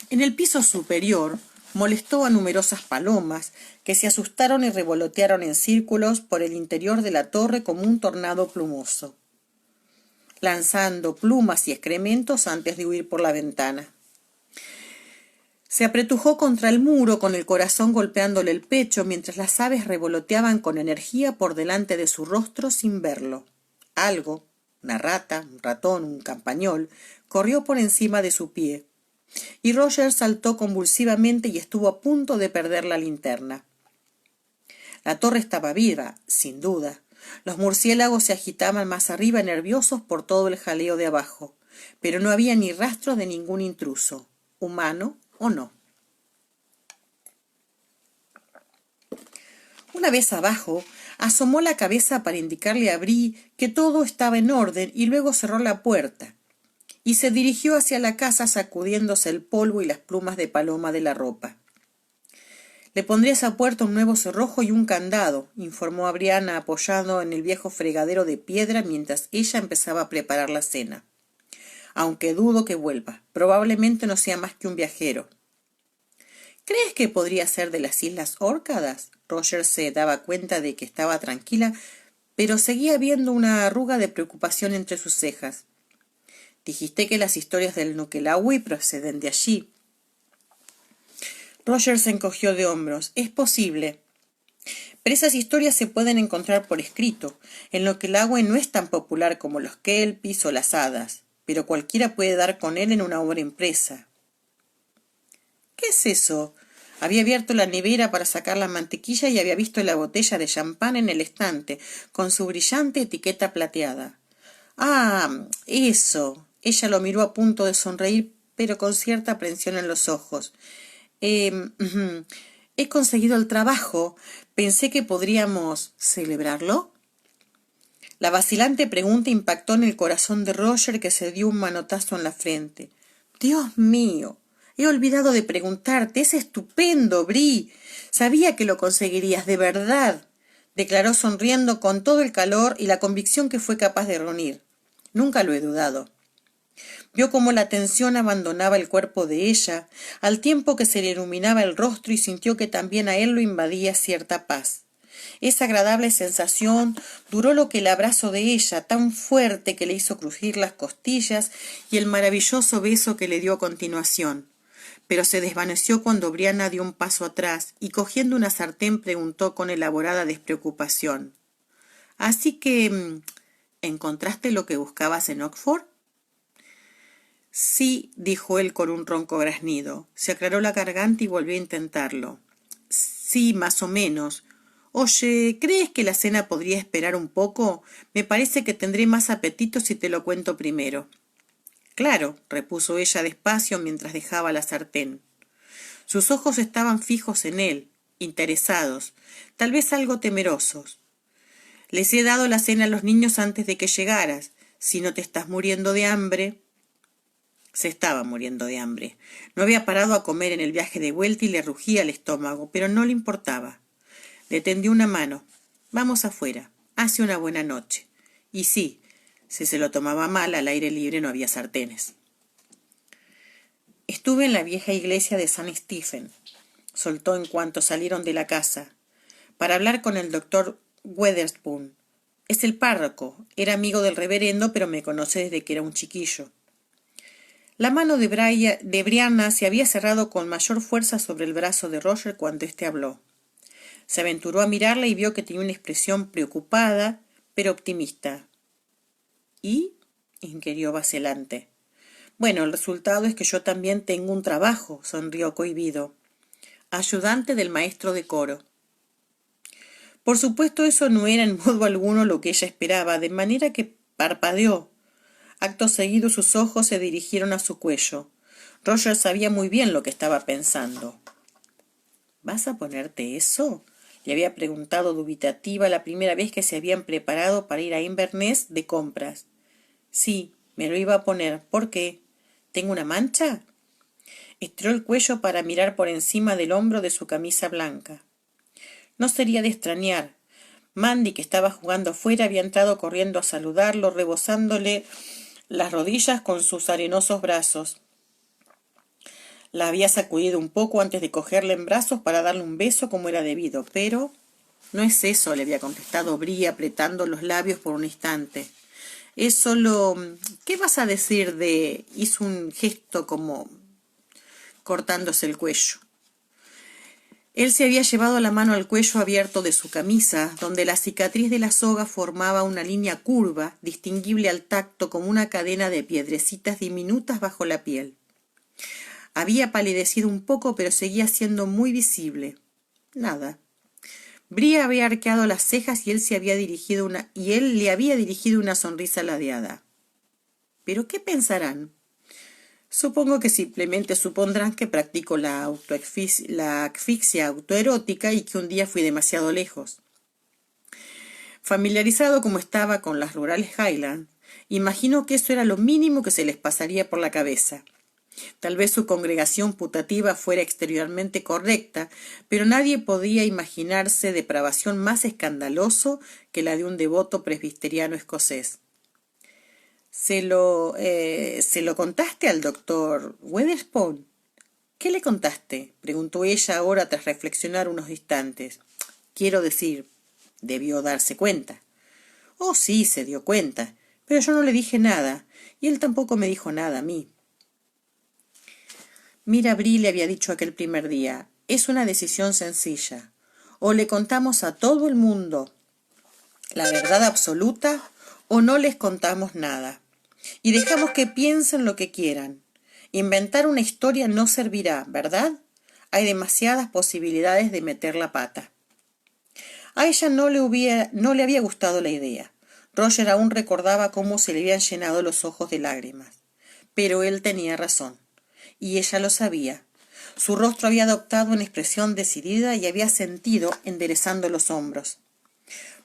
En el piso superior molestó a numerosas palomas que se asustaron y revolotearon en círculos por el interior de la torre como un tornado plumoso, lanzando plumas y excrementos antes de huir por la ventana. Se apretujó contra el muro con el corazón golpeándole el pecho mientras las aves revoloteaban con energía por delante de su rostro sin verlo. Algo, una rata, un ratón, un campañol, corrió por encima de su pie, y Roger saltó convulsivamente y estuvo a punto de perder la linterna. La torre estaba viva, sin duda. Los murciélagos se agitaban más arriba nerviosos por todo el jaleo de abajo, pero no había ni rastro de ningún intruso, humano o no. Una vez abajo, asomó la cabeza para indicarle a Bree que todo estaba en orden y luego cerró la puerta, y se dirigió hacia la casa sacudiéndose el polvo y las plumas de paloma de la ropa. Le pondré a esa puerta un nuevo cerrojo y un candado, informó a Brianna apoyado en el viejo fregadero de piedra mientras ella empezaba a preparar la cena. Aunque dudo que vuelva. Probablemente no sea más que un viajero. ¿Crees que podría ser de las Islas Órcadas? Roger se daba cuenta de que estaba tranquila, pero seguía viendo una arruga de preocupación entre sus cejas. Dijiste que las historias del Noquelawi proceden de allí. Roger se encogió de hombros. Es posible. Pero esas historias se pueden encontrar por escrito. El Noquelawi no es tan popular como los kelpis o las hadas, pero cualquiera puede dar con él en una obra impresa. ¿Qué es eso? Había abierto la nevera para sacar la mantequilla y había visto la botella de champán en el estante, con su brillante etiqueta plateada. Ah, eso. Ella lo miró a punto de sonreír, pero con cierta aprensión en los ojos. He conseguido el trabajo. Pensé que podríamos celebrarlo. La vacilante pregunta impactó en el corazón de Roger, que se dio un manotazo en la frente. Dios mío, he olvidado de preguntarte. Es estupendo, Bree. Sabía que lo conseguirías, de verdad, declaró sonriendo con todo el calor y la convicción que fue capaz de reunir. Nunca lo he dudado. Vio cómo la tensión abandonaba el cuerpo de ella, al tiempo que se le iluminaba el rostro, y sintió que también a él lo invadía cierta paz. Esa agradable sensación duró lo que el abrazo de ella, tan fuerte que le hizo crujir las costillas, y el maravilloso beso que le dio a continuación. Pero se desvaneció cuando Brianna dio un paso atrás y, cogiendo una sartén, preguntó con elaborada despreocupación. «Así que, ¿encontraste lo que buscabas en Oxford?» «Sí», dijo él con un ronco graznido. Se aclaró la garganta y volvió a intentarlo. «Sí, más o menos. Oye, ¿crees que la cena podría esperar un poco? Me parece que tendré más apetito si te lo cuento primero». «Claro», repuso ella despacio mientras dejaba la sartén. Sus ojos estaban fijos en él, interesados, tal vez algo temerosos. «Les he dado la cena a los niños antes de que llegaras. Si no te estás muriendo de hambre...» Se estaba muriendo de hambre. No había parado a comer en el viaje de vuelta y le rugía el estómago, pero no le importaba. Le tendió una mano. «Vamos afuera. Hace una buena noche». Y sí, si se lo tomaba mal, al aire libre no había sartenes. «Estuve en la vieja iglesia de San Stephen», soltó en cuanto salieron de la casa, «para hablar con el doctor Weatherspoon. Es el párroco. Era amigo del reverendo, pero me conoce desde que era un chiquillo». La mano de Brianna se había cerrado con mayor fuerza sobre el brazo de Roger cuando éste habló. Se aventuró a mirarla y vio que tenía una expresión preocupada, pero optimista. ¿Y? Inquirió vacilante. Bueno, el resultado es que yo también tengo un trabajo, sonrió cohibido. Ayudante del maestro de coro. Por supuesto, eso no era en modo alguno lo que ella esperaba, de manera que parpadeó. Acto seguido sus ojos se dirigieron a su cuello. Roger sabía muy bien lo que estaba pensando. ¿Vas a ponerte eso? Le había preguntado dubitativa la primera vez que se habían preparado para ir a Inverness de compras. Sí, me lo iba a poner. ¿Por qué? ¿Tengo una mancha? Estiró el cuello para mirar por encima del hombro de su camisa blanca. No sería de extrañar. Mandy, que estaba jugando afuera, había entrado corriendo a saludarlo, rebozándole las rodillas con sus arenosos brazos. La había sacudido un poco antes de cogerla en brazos para darle un beso como era debido, pero... No es eso, le había contestado Bree apretando los labios por un instante. Es solo... ¿Qué vas a decir de...? Hizo un gesto como cortándose el cuello. Él se había llevado la mano al cuello abierto de su camisa, donde la cicatriz de la soga formaba una línea curva, distinguible al tacto como una cadena de piedrecitas diminutas bajo la piel. Había palidecido un poco, pero seguía siendo muy visible. Nada. Bree había arqueado las cejas y él le había dirigido una sonrisa ladeada. ¿Pero qué pensarán? Supongo que simplemente supondrán que practico la asfixia autoerótica y que un día fui demasiado lejos. Familiarizado como estaba con las rurales Highlands, imaginó que eso era lo mínimo que se les pasaría por la cabeza. Tal vez su congregación putativa fuera exteriormente correcta, pero nadie podía imaginarse depravación más escandaloso que la de un devoto presbiteriano escocés. ¿Se lo contaste al doctor Weatherspoon? ¿Qué le contaste? Preguntó ella ahora tras reflexionar unos instantes. Quiero decir, debió darse cuenta. Oh, sí, se dio cuenta, pero yo no le dije nada, y él tampoco me dijo nada a mí. Mira, Bree le había dicho aquel primer día, es una decisión sencilla. O le contamos a todo el mundo la verdad absoluta, o no les contamos nada. Y dejamos que piensen lo que quieran. Inventar una historia no servirá, ¿verdad? Hay demasiadas posibilidades de meter la pata. A ella no le había gustado la idea. Roger aún recordaba cómo se le habían llenado los ojos de lágrimas. Pero él tenía razón. Y ella lo sabía. Su rostro había adoptado una expresión decidida y había sentido enderezando los hombros.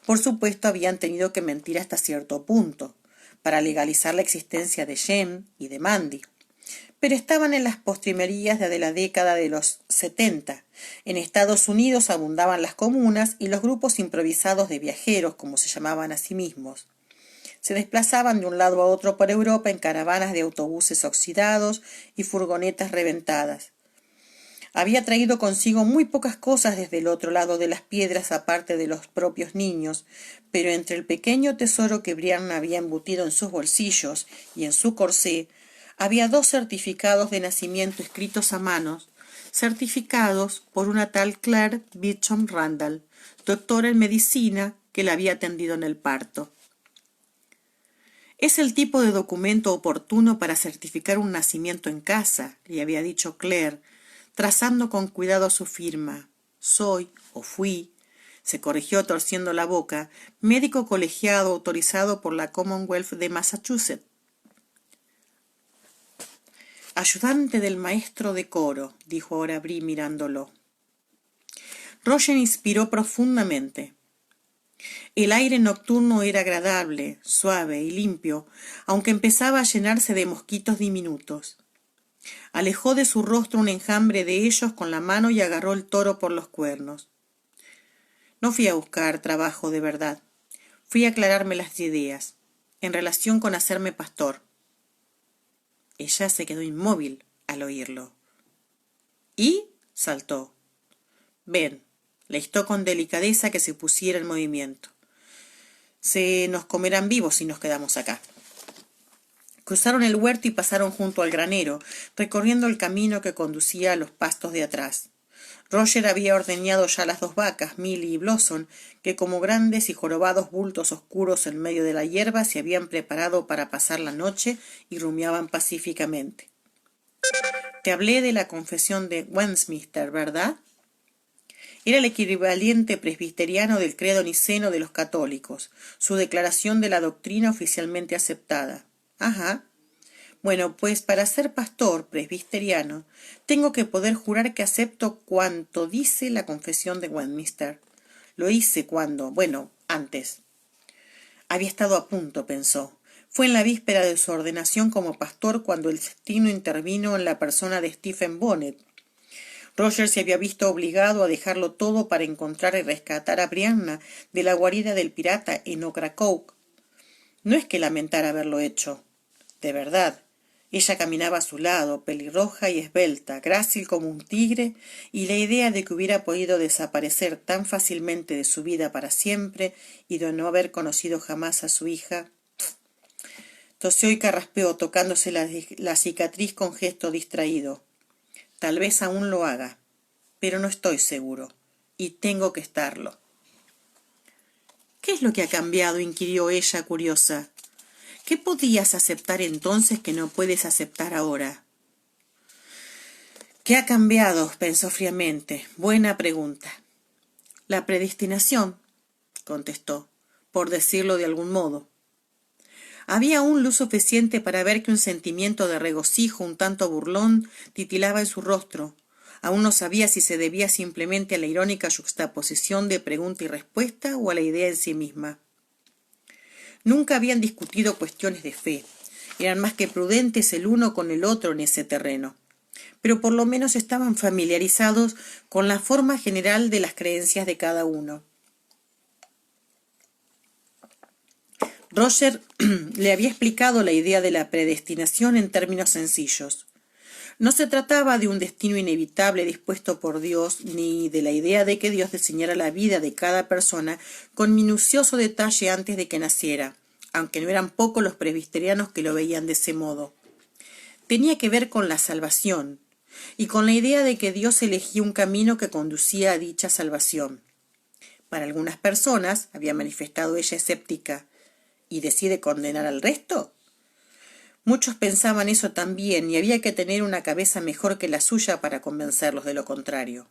Por supuesto, habían tenido que mentir hasta cierto punto, para legalizar la existencia de Jem y de Mandy. Pero estaban en las postrimerías de la década de los 70. En Estados Unidos abundaban las comunas y los grupos improvisados de viajeros, como se llamaban a sí mismos. Se desplazaban de un lado a otro por Europa en caravanas de autobuses oxidados y furgonetas reventadas. Había traído consigo muy pocas cosas desde el otro lado de las piedras aparte de los propios niños, pero entre el pequeño tesoro que Brianna había embutido en sus bolsillos y en su corsé, había 2 certificados de nacimiento escritos a manos, certificados por una tal Claire Beecham Randall, doctora en medicina, que la había atendido en el parto. Es el tipo de documento oportuno para certificar un nacimiento en casa, le había dicho Claire, trazando con cuidado su firma. Soy, o fui, se corrigió torciendo la boca, médico colegiado autorizado por la Commonwealth de Massachusetts. Ayudante del maestro de coro, dijo ahora Bree mirándolo. Roger inspiró profundamente. El aire nocturno era agradable, suave y limpio, aunque empezaba a llenarse de mosquitos diminutos. Alejó de su rostro un enjambre de ellos con la mano y agarró el toro por los cuernos. No fui a buscar trabajo de verdad. Fui a aclararme las ideas, en relación con hacerme pastor. Ella se quedó inmóvil al oírlo. ¿Y? Saltó. Ven, le instó con delicadeza que se pusiera en movimiento. Se nos comerán vivos si nos quedamos acá. Cruzaron el huerto y pasaron junto al granero, recorriendo el camino que conducía a los pastos de atrás. Roger había ordeñado ya las dos vacas, Milly y Blossom, que como grandes y jorobados bultos oscuros en medio de la hierba se habían preparado para pasar la noche y rumiaban pacíficamente. Te hablé de la confesión de Westminster, ¿verdad? Era el equivalente presbiteriano del credo niceno de los católicos, su declaración de la doctrina oficialmente aceptada. Ajá. Bueno, pues para ser pastor presbiteriano tengo que poder jurar que acepto cuanto dice la confesión de Westminster. Lo hice antes. Había estado a punto, pensó. Fue en la víspera de su ordenación como pastor cuando el destino intervino en la persona de Stephen Bonnet. Roger se había visto obligado a dejarlo todo para encontrar y rescatar a Brianna de la guarida del pirata en Ocracoke. No es que lamentara haberlo hecho. De verdad. Ella caminaba a su lado, pelirroja y esbelta, grácil como un tigre, y la idea de que hubiera podido desaparecer tan fácilmente de su vida para siempre y de no haber conocido jamás a su hija. Tosió y carraspeó, tocándose la cicatriz con gesto distraído. Tal vez aún lo haga, pero no estoy seguro, y tengo que estarlo. ¿Qué es lo que ha cambiado?, inquirió ella, curiosa. ¿Qué podías aceptar entonces que no puedes aceptar ahora? ¿Qué ha cambiado?, pensó fríamente. Buena pregunta. La predestinación, contestó, por decirlo de algún modo. Había aún luz suficiente para ver que un sentimiento de regocijo un tanto burlón titilaba en su rostro. Aún no sabía si se debía simplemente a la irónica yuxtaposición de pregunta y respuesta o a la idea en sí misma. Nunca habían discutido cuestiones de fe. Eran más que prudentes el uno con el otro en ese terreno. Pero por lo menos estaban familiarizados con la forma general de las creencias de cada uno. Roger le había explicado la idea de la predestinación en términos sencillos. No se trataba de un destino inevitable dispuesto por Dios, ni de la idea de que Dios diseñara la vida de cada persona con minucioso detalle antes de que naciera, aunque no eran pocos los presbiterianos que lo veían de ese modo. Tenía que ver con la salvación, y con la idea de que Dios elegía un camino que conducía a dicha salvación. Para algunas personas, había manifestado ella escéptica, ¿y decide condenar al resto? Muchos pensaban eso también, y había que tener una cabeza mejor que la suya para convencerlos de lo contrario.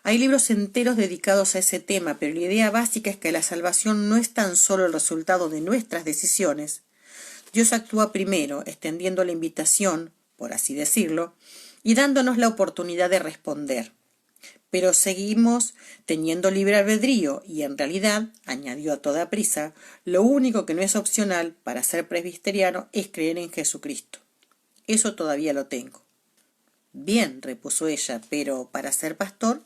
Hay libros enteros dedicados a ese tema, pero la idea básica es que la salvación no es tan solo el resultado de nuestras decisiones. Dios actúa primero, extendiendo la invitación, por así decirlo, y dándonos la oportunidad de responder. Pero seguimos teniendo libre albedrío y, en realidad, añadió a toda prisa, lo único que no es opcional para ser presbiteriano es creer en Jesucristo. Eso todavía lo tengo. Bien, repuso ella, pero ¿para ser pastor?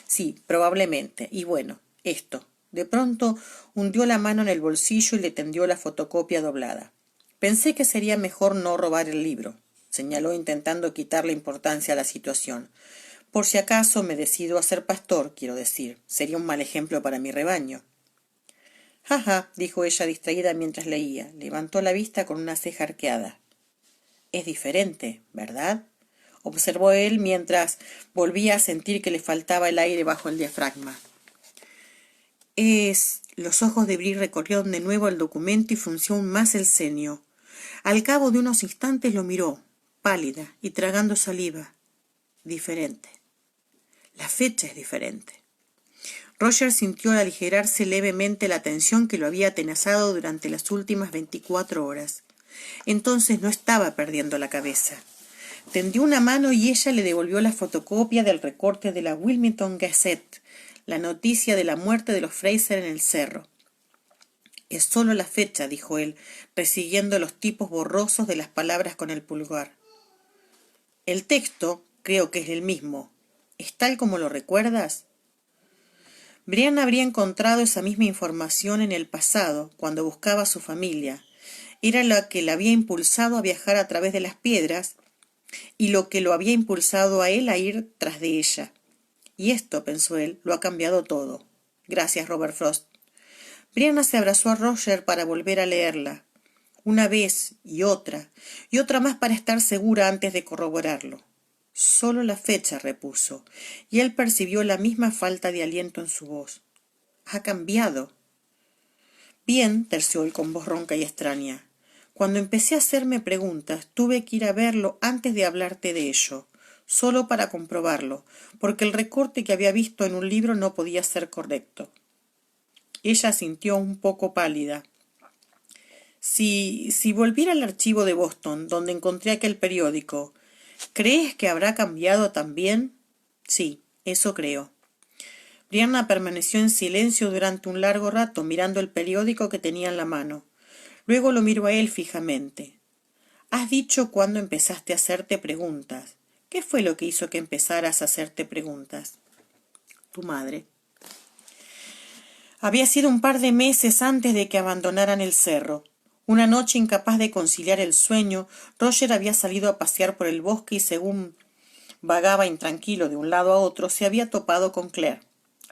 Sí, probablemente. Y bueno, esto. De pronto hundió la mano en el bolsillo y le tendió la fotocopia doblada. Pensé que sería mejor no robar el libro, señaló intentando quitarle importancia a la situación. Por si acaso me decido a ser pastor, quiero decir, sería un mal ejemplo para mi rebaño. Ja, dijo ella distraída mientras leía. Levantó la vista con una ceja arqueada. Es diferente, ¿verdad? Observó él mientras volvía a sentir que le faltaba el aire bajo el diafragma. Los ojos de Brie recorrieron de nuevo el documento y frunció aún más el ceño. Al cabo de unos instantes lo miró, pálida y tragando saliva. Diferente. La fecha es diferente. Roger sintió aligerarse levemente la tensión que lo había atenazado durante las últimas 24 horas. Entonces no estaba perdiendo la cabeza. Tendió una mano y ella le devolvió la fotocopia del recorte de la Wilmington Gazette, la noticia de la muerte de los Fraser en el cerro. Es solo la fecha, dijo él, persiguiendo los tipos borrosos de las palabras con el pulgar. El texto creo que es el mismo. ¿Es tal como lo recuerdas? Brian habría encontrado esa misma información en el pasado, cuando buscaba a su familia. Era lo que la había impulsado a viajar a través de las piedras y lo que lo había impulsado a él a ir tras de ella. Y esto, pensó él, lo ha cambiado todo. Gracias, Robert Frost. Brianna se abrazó a Roger para volver a leerla. una vez y otra más para estar segura antes de corroborarlo. Solo la fecha, repuso, y él percibió la misma falta de aliento en su voz. Ha cambiado. Bien, terció él con voz ronca y extraña. Cuando empecé a hacerme preguntas, tuve que ir a verlo antes de hablarte de ello, solo para comprobarlo, porque el recorte que había visto en un libro no podía ser correcto. Ella sintió un poco pálida. Si volviera al archivo de Boston, donde encontré aquel periódico, ¿crees que habrá cambiado también? Sí, eso creo. Brianna permaneció en silencio durante un largo rato mirando el periódico que tenía en la mano. Luego lo miró a él fijamente. Has dicho cuándo empezaste a hacerte preguntas. ¿Qué fue lo que hizo que empezaras a hacerte preguntas? Tu madre. Había sido un par de meses antes de que abandonaran el cerro. Una noche, incapaz de conciliar el sueño, Roger había salido a pasear por el bosque y según vagaba intranquilo de un lado a otro, se había topado con Claire,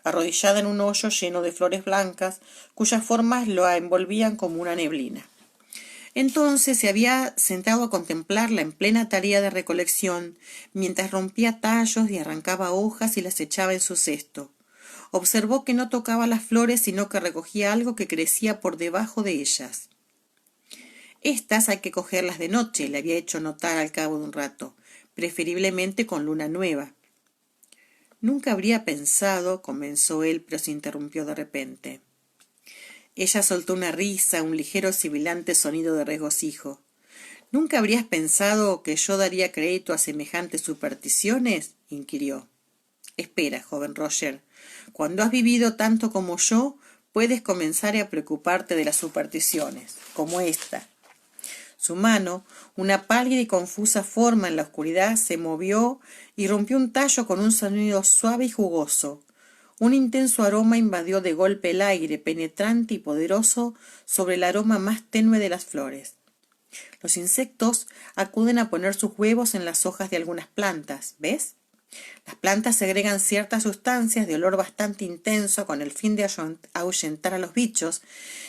arrodillada en un hoyo lleno de flores blancas, cuyas formas lo envolvían como una neblina. Entonces se había sentado a contemplarla en plena tarea de recolección, mientras rompía tallos y arrancaba hojas y las echaba en su cesto. Observó que no tocaba las flores, sino que recogía algo que crecía por debajo de ellas. Estas hay que cogerlas de noche, le había hecho notar al cabo de un rato, preferiblemente con luna nueva. Nunca habría pensado, comenzó él, pero se interrumpió de repente. Ella soltó una risa, un ligero sibilante sonido de regocijo. ¿Nunca habrías pensado que yo daría crédito a semejantes supersticiones? Inquirió. Espera, joven Roger. Cuando has vivido tanto como yo, puedes comenzar a preocuparte de las supersticiones, como esta. Su mano, una pálida y confusa forma en la oscuridad, se movió y rompió un tallo con un sonido suave y jugoso. Un intenso aroma invadió de golpe el aire, penetrante y poderoso sobre el aroma más tenue de las flores. Los insectos acuden a poner sus huevos en las hojas de algunas plantas, ¿ves? Las plantas segregan ciertas sustancias de olor bastante intenso con el fin de ahuyentar a los bichos,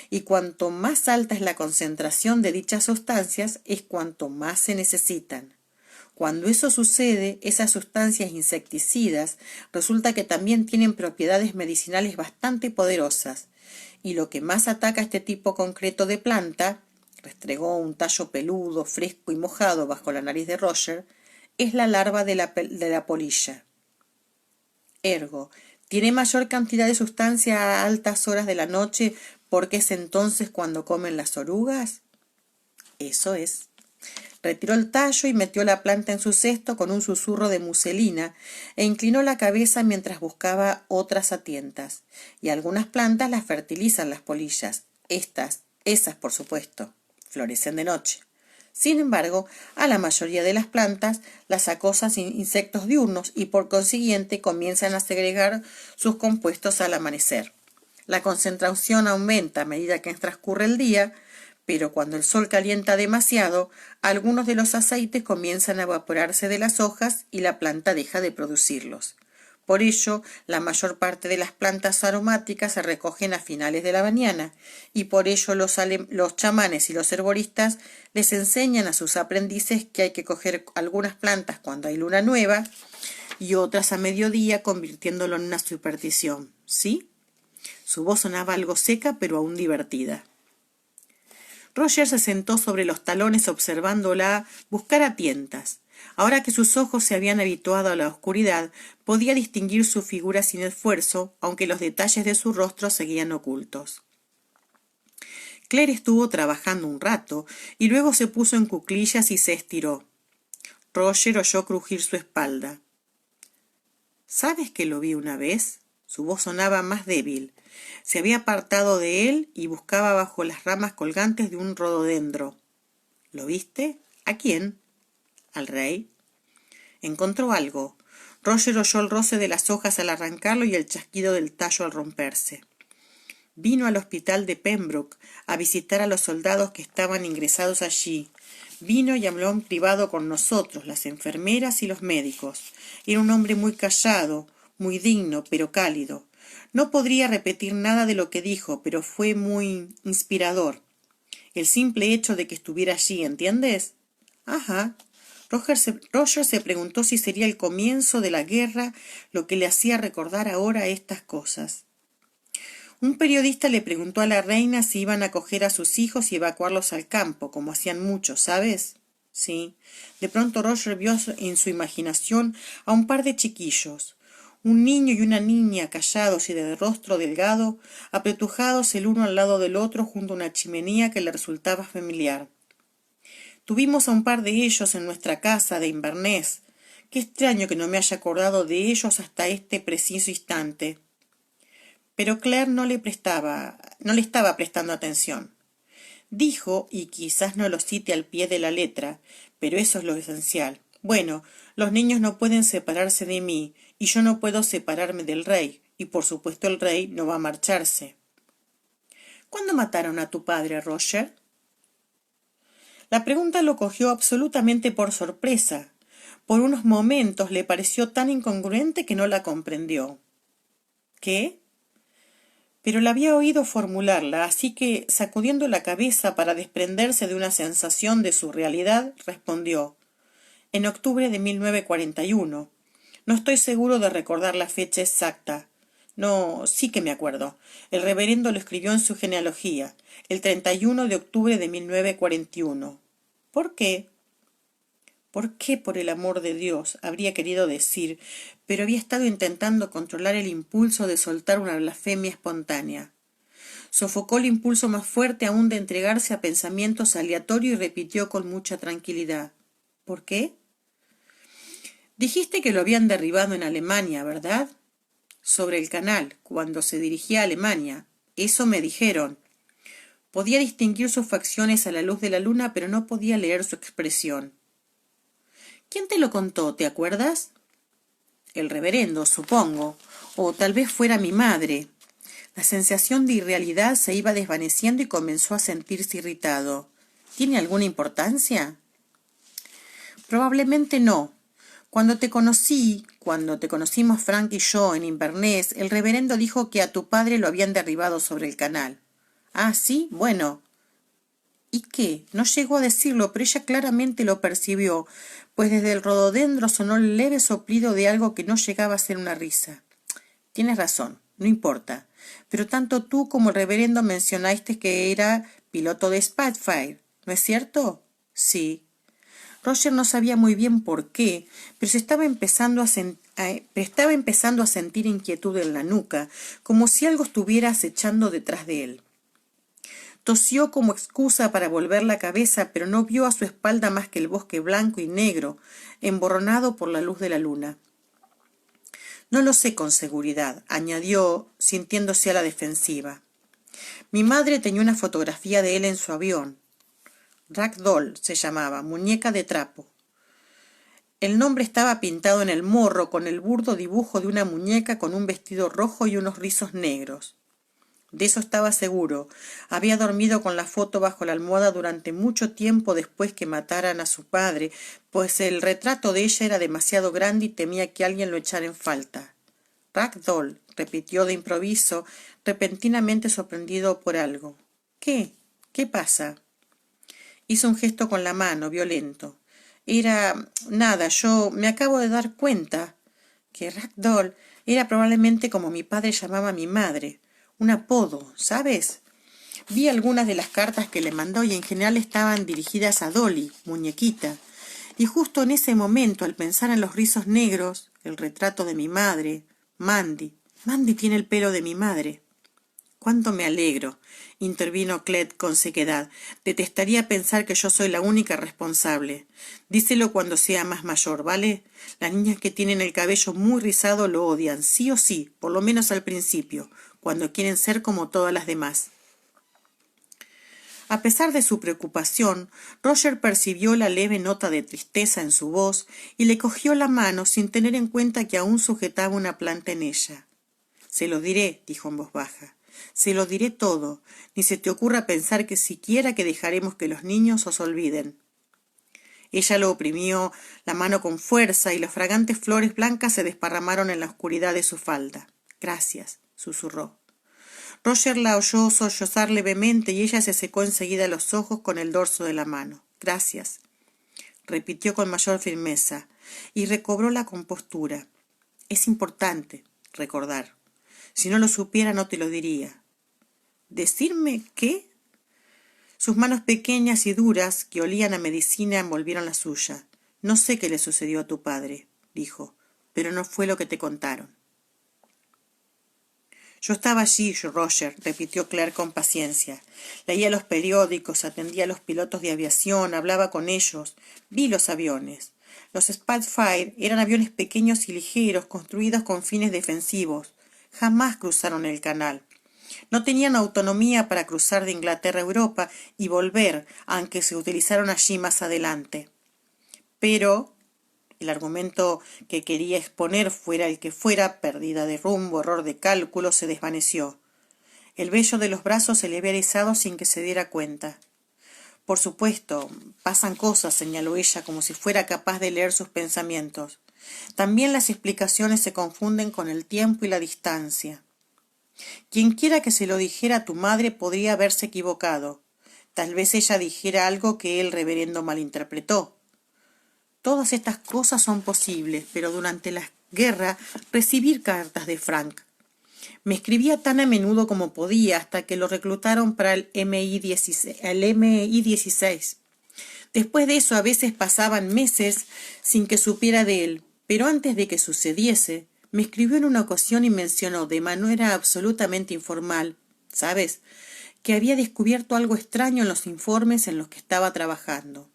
y cuanto más alta es la concentración de dichas sustancias, es cuanto más se necesitan. Cuando eso sucede, esas sustancias insecticidas resulta que también tienen propiedades medicinales bastante poderosas, y lo que más ataca a este tipo concreto de planta, restregó un tallo peludo, fresco y mojado bajo la nariz de Roger, es la larva de la polilla. Ergo, tiene mayor cantidad de sustancia a altas horas de la noche porque es entonces cuando comen las orugas. Eso es. Retiró el tallo y metió la planta en su cesto con un susurro de muselina e inclinó la cabeza mientras buscaba otras a tientas. Y algunas plantas las fertilizan las polillas. Esas por supuesto, florecen de noche. Sin embargo, a la mayoría de las plantas las acosan insectos diurnos y por consiguiente comienzan a segregar sus compuestos al amanecer. La concentración aumenta a medida que transcurre el día, pero cuando el sol calienta demasiado, algunos de los aceites comienzan a evaporarse de las hojas y la planta deja de producirlos. Por ello, la mayor parte de las plantas aromáticas se recogen a finales de la mañana, y por ello los chamanes y los herboristas les enseñan a sus aprendices que hay que coger algunas plantas cuando hay luna nueva y otras a mediodía, convirtiéndolo en una superstición. ¿Sí? Su voz sonaba algo seca, pero aún divertida. Roger se sentó sobre los talones observándola buscar a tientas. Ahora que sus ojos se habían habituado a la oscuridad, podía distinguir su figura sin esfuerzo, aunque los detalles de su rostro seguían ocultos. Claire estuvo trabajando un rato, y luego se puso en cuclillas y se estiró. Roger oyó crujir su espalda. ¿Sabes que lo vi una vez? Su voz sonaba más débil. Se había apartado de él y buscaba bajo las ramas colgantes de un rododendro. ¿Lo viste? ¿A quién? ¿Al rey? Encontró algo. Roger oyó el roce de las hojas al arrancarlo y el chasquido del tallo al romperse. Vino al hospital de Pembroke a visitar a los soldados que estaban ingresados allí. Vino y habló en privado con nosotros, las enfermeras y los médicos. Era un hombre muy callado, muy digno, pero cálido. No podría repetir nada de lo que dijo, pero fue muy inspirador. El simple hecho de que estuviera allí, ¿entiendes? Ajá. Roger se preguntó si sería el comienzo de la guerra lo que le hacía recordar ahora estas cosas. Un periodista le preguntó a la reina si iban a coger a sus hijos y evacuarlos al campo, como hacían muchos, ¿sabes? Sí. De pronto Roger vio en su imaginación a un par de chiquillos, un niño y una niña callados y de rostro delgado, apretujados el uno al lado del otro junto a una chimenea que le resultaba familiar. Tuvimos a un par de ellos en nuestra casa de Inverness. Qué extraño que no me haya acordado de ellos hasta este preciso instante. Pero Claire no le estaba prestando atención. Dijo, y quizás no lo cite al pie de la letra, pero eso es lo esencial. Bueno, los niños no pueden separarse de mí, y yo no puedo separarme del rey, y por supuesto el rey no va a marcharse. ¿Cuándo mataron a tu padre, Roger? La pregunta lo cogió absolutamente por sorpresa. Por unos momentos le pareció tan incongruente que no la comprendió. ¿Qué? Pero la había oído formularla, así que, sacudiendo la cabeza para desprenderse de una sensación de surrealidad, respondió: en octubre de 1941. No estoy seguro de recordar la fecha exacta. No, sí que me acuerdo. El reverendo lo escribió en su genealogía, el 31 de octubre de 1941. ¿Por qué? ¿Por qué, por el amor de Dios? Habría querido decir, pero había estado intentando controlar el impulso de soltar una blasfemia espontánea. Sofocó el impulso más fuerte aún de entregarse a pensamientos aleatorios y repitió con mucha tranquilidad: ¿por qué? Dijiste que lo habían derribado en Alemania, ¿verdad? Sobre el canal, cuando se dirigía a Alemania. Eso me dijeron. Podía distinguir sus facciones a la luz de la luna, pero no podía leer su expresión. ¿Quién te lo contó? ¿Te acuerdas? El reverendo, supongo. O tal vez fuera mi madre. La sensación de irrealidad se iba desvaneciendo y comenzó a sentirse irritado. ¿Tiene alguna importancia? Probablemente no. Cuando te conocimos Frank y yo en Inverness, el reverendo dijo que a tu padre lo habían derribado sobre el canal. Ah, ¿sí? Bueno. ¿Y qué? No llegó a decirlo, pero ella claramente lo percibió, pues desde el rododendro sonó el leve soplido de algo que no llegaba a ser una risa. Tienes razón, no importa. Pero tanto tú como el reverendo mencionaste que era piloto de Spitfire, ¿no es cierto? Sí. Roger no sabía muy bien por qué, pero estaba empezando a sentir inquietud en la nuca, como si algo estuviera acechando detrás de él. Tosió como excusa para volver la cabeza, pero no vio a su espalda más que el bosque blanco y negro, emborronado por la luz de la luna. No lo sé con seguridad, añadió, sintiéndose a la defensiva. Mi madre tenía una fotografía de él en su avión. Ragdoll se llamaba, muñeca de trapo. El nombre estaba pintado en el morro con el burdo dibujo de una muñeca con un vestido rojo y unos rizos negros. De eso estaba seguro. Había dormido con la foto bajo la almohada durante mucho tiempo después que mataran a su padre, pues el retrato de ella era demasiado grande y temía que alguien lo echara en falta. Ragdoll, repitió de improviso, repentinamente sorprendido por algo. ¿Qué? ¿Qué pasa? Hizo un gesto con la mano, violento. Nada, yo me acabo de dar cuenta que Ragdoll era probablemente como mi padre llamaba a mi madre, un apodo, ¿sabes? Vi algunas de las cartas que le mandó y en general estaban dirigidas a Dolly, muñequita, y justo en ese momento, al pensar en los rizos negros, el retrato de mi madre, Mandy tiene el pelo de mi madre. —Cuánto me alegro —intervino Cled con sequedad—. Detestaría pensar que yo soy la única responsable. Díselo cuando sea más mayor, ¿vale? Las niñas que tienen el cabello muy rizado lo odian, sí o sí, por lo menos al principio, cuando quieren ser como todas las demás. A pesar de su preocupación, Roger percibió la leve nota de tristeza en su voz y le cogió la mano sin tener en cuenta que aún sujetaba una planta en ella. —Se lo diré —dijo en voz baja—. Se lo diré todo. Ni se te ocurra pensar que siquiera que dejaremos que los niños os olviden. Ella lo oprimió la mano con fuerza y las fragantes flores blancas se desparramaron en la oscuridad de su falda. —Gracias —susurró. Roger la oyó sollozar levemente y ella se secó enseguida los ojos con el dorso de la mano. «Gracias», repitió con mayor firmeza, y recobró la compostura. «Es importante recordar. Si no lo supiera no te lo diría». «¿Decirme qué?» Sus manos pequeñas y duras, que olían a medicina, envolvieron la suya. «No sé qué le sucedió a tu padre», dijo, «pero no fue lo que te contaron». «Yo estaba allí, Roger», repitió Claire con paciencia. «Leía los periódicos, atendía a los pilotos de aviación, hablaba con ellos. Vi los aviones. Los Spitfire eran aviones pequeños y ligeros, construidos con fines defensivos. Jamás cruzaron el canal. No tenían autonomía para cruzar de Inglaterra a Europa y volver, aunque se utilizaron allí más adelante. Pero el argumento que quería exponer, fuera el que fuera, pérdida de rumbo, error de cálculo, se desvaneció. El vello de los brazos se le había erizado sin que se diera cuenta. «Por supuesto, pasan cosas», señaló ella, como si fuera capaz de leer sus pensamientos. «También las explicaciones se confunden con el tiempo y la distancia. Quienquiera que se lo dijera a tu madre podría haberse equivocado. Tal vez ella dijera algo que el reverendo malinterpretó. Todas estas cosas son posibles, pero durante la guerra recibí cartas de Frank. Me escribía tan a menudo como podía hasta que lo reclutaron para el MI-16. Después de eso a veces pasaban meses sin que supiera de él, pero antes de que sucediese, me escribió en una ocasión y mencionó de manera absolutamente informal, ¿sabes?, que había descubierto algo extraño en los informes en los que estaba trabajando.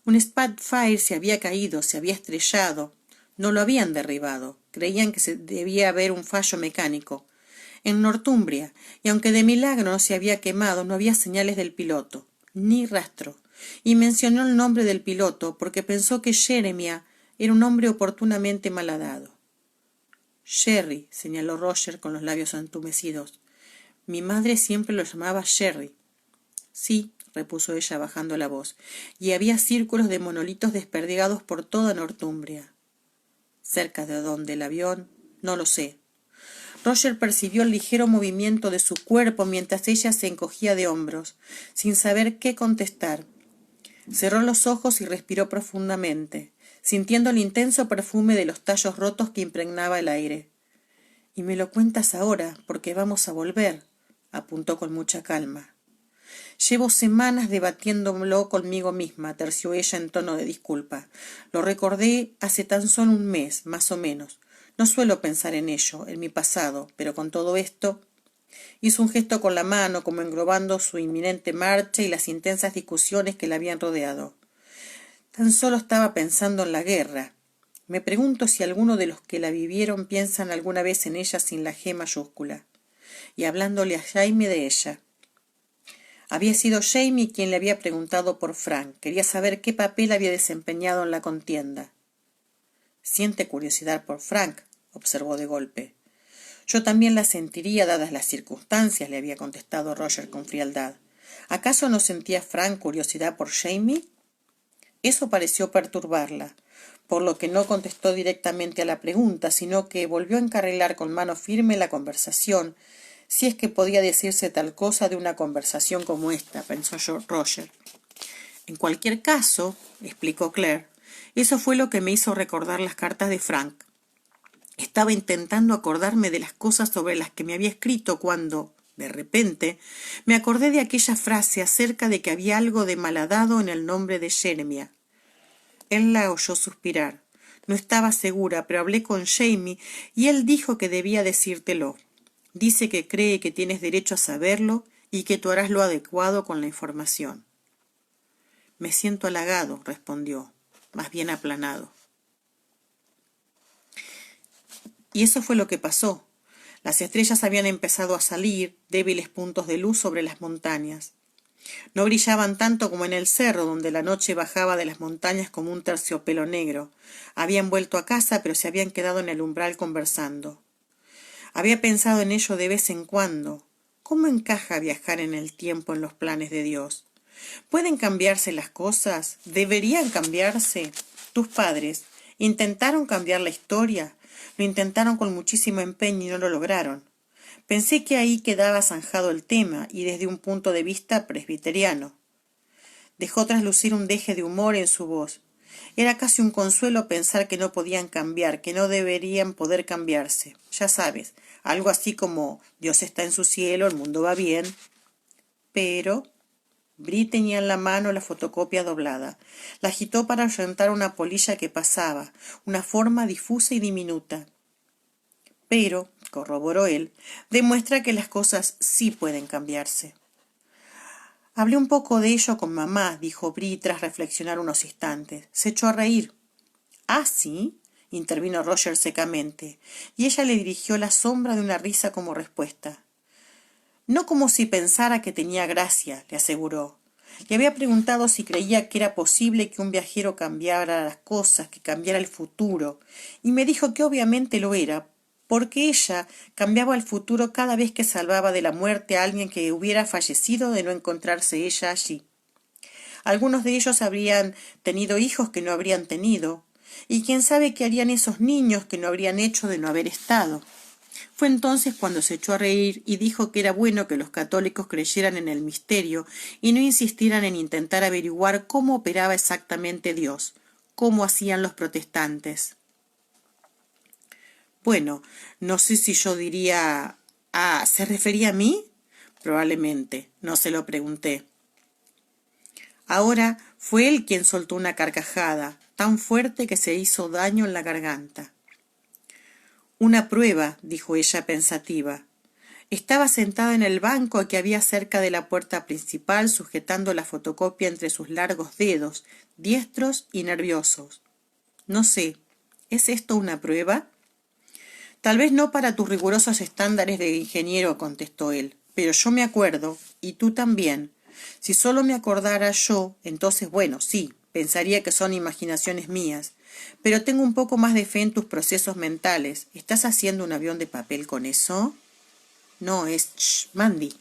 Un Spitfire se había caído, se había estrellado. No lo habían derribado. Creían que se debía haber un fallo mecánico. En Northumbria, y aunque de milagro no se había quemado, no había señales del piloto, ni rastro. Y mencionó el nombre del piloto porque pensó que Jeremiah era un hombre oportunamente malhadado. «Jerry», señaló Roger con los labios entumecidos. «Mi madre siempre lo llamaba Jerry». «Sí», repuso ella bajando la voz, «y había círculos de monolitos desperdigados por toda Northumbria». «¿Cerca de donde el avión? No lo sé». Roger percibió el ligero movimiento de su cuerpo mientras ella se encogía de hombros, sin saber qué contestar. Cerró los ojos y respiró profundamente, sintiendo el intenso perfume de los tallos rotos que impregnaba el aire. «Y me lo cuentas ahora, porque vamos a volver», apuntó con mucha calma. «Llevo semanas debatiéndolo conmigo misma», terció ella en tono de disculpa. «Lo recordé hace tan solo un mes, más o menos. No suelo pensar en ello, en mi pasado, pero con todo esto...» Hizo un gesto con la mano, como englobando su inminente marcha y las intensas discusiones que la habían rodeado. «Tan solo estaba pensando en la guerra. Me pregunto si alguno de los que la vivieron piensan alguna vez en ella sin la G mayúscula. Y hablándole a Jaime de ella. Había sido Jamie quien le había preguntado por Frank. Quería saber qué papel había desempeñado en la contienda. «Siente curiosidad por Frank», observó de golpe. «Yo también la sentiría dadas las circunstancias», le había contestado Roger con frialdad. «¿Acaso no sentía Frank curiosidad por Jamie?» Eso pareció perturbarla, por lo que no contestó directamente a la pregunta, sino que volvió a encarrilar con mano firme la conversación, si es que podía decirse tal cosa de una conversación como esta, pensó Roger. «En cualquier caso», explicó Claire, «eso fue lo que me hizo recordar las cartas de Frank. Estaba intentando acordarme de las cosas sobre las que me había escrito cuando, de repente, me acordé de aquella frase acerca de que había algo de malhadado en el nombre de Jeremiah». Él la oyó suspirar. «No estaba segura, pero hablé con Jamie y él dijo que debía decírtelo. Dice que cree que tienes derecho a saberlo y que tú harás lo adecuado con la información». «Me siento halagado», respondió, más bien aplanado. Y eso fue lo que pasó. Las estrellas habían empezado a salir, débiles puntos de luz sobre las montañas. No brillaban tanto como en el cerro, donde la noche bajaba de las montañas como un terciopelo negro. Habían vuelto a casa, pero se habían quedado en el umbral conversando. Había pensado en ello de vez en cuando. ¿Cómo encaja viajar en el tiempo en los planes de Dios? ¿Pueden cambiarse las cosas? ¿Deberían cambiarse? Tus padres intentaron cambiar la historia. Lo intentaron con muchísimo empeño y no lo lograron. Pensé que ahí quedaba zanjado el tema, y desde un punto de vista presbiteriano. Dejó traslucir un deje de humor en su voz. Era casi un consuelo pensar que no podían cambiar, que no deberían poder cambiarse. Ya sabes, algo así como Dios está en su cielo, el mundo va bien. Pero Bri tenía en la mano la fotocopia doblada. La agitó para ahuyentar una polilla que pasaba, una forma difusa y diminuta. Pero, corroboró él, demuestra que las cosas sí pueden cambiarse. Hablé un poco de ello con mamá, dijo Bri tras reflexionar unos instantes. Se echó a reír. ¿Ah, sí? Intervino Roger secamente, y ella le dirigió la sombra de una risa como respuesta. No como si pensara que tenía gracia, le aseguró. Le había preguntado si creía que era posible que un viajero cambiara las cosas, que cambiara el futuro, y me dijo que obviamente lo era, porque ella cambiaba el futuro cada vez que salvaba de la muerte a alguien que hubiera fallecido de no encontrarse ella allí. Algunos de ellos habrían tenido hijos que no habrían tenido, y quién sabe qué harían esos niños que no habrían hecho de no haber estado. Fue entonces cuando se echó a reír y dijo que era bueno que los católicos creyeran en el misterio y no insistieran en intentar averiguar cómo operaba exactamente Dios, cómo hacían los protestantes. Bueno, no sé si yo diría... Ah, ¿se refería a mí? Probablemente, no se lo pregunté. Ahora fue él quien soltó una carcajada, tan fuerte que se hizo daño en la garganta. Una prueba, dijo ella pensativa. Estaba sentada en el banco que había cerca de la puerta principal, sujetando la fotocopia entre sus largos dedos, diestros y nerviosos. No sé, ¿es esto una prueba? Tal vez no para tus rigurosos estándares de ingeniero, contestó él, pero yo me acuerdo, y tú también. Si solo me acordara yo, entonces bueno, sí, pensaría que son imaginaciones mías. Pero tengo un poco más de fe en tus procesos mentales. ¿Estás haciendo un avión de papel con eso? No, es... Shh, Mandy.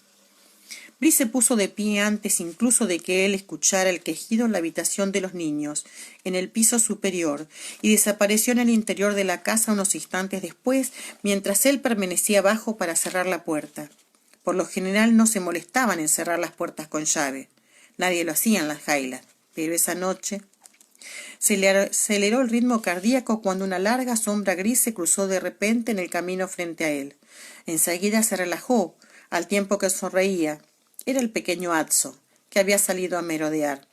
Bri se puso de pie antes incluso de que él escuchara el quejido en la habitación de los niños, en el piso superior, y desapareció en el interior de la casa unos instantes después, mientras él permanecía abajo para cerrar la puerta. Por lo general no se molestaban en cerrar las puertas con llave. Nadie lo hacía en las Highlands, pero esa noche... Se le aceleró el ritmo cardíaco cuando una larga sombra gris se cruzó de repente en el camino frente a él. Enseguida se relajó, al tiempo que sonreía. Era el pequeño Atso, que había salido a merodear.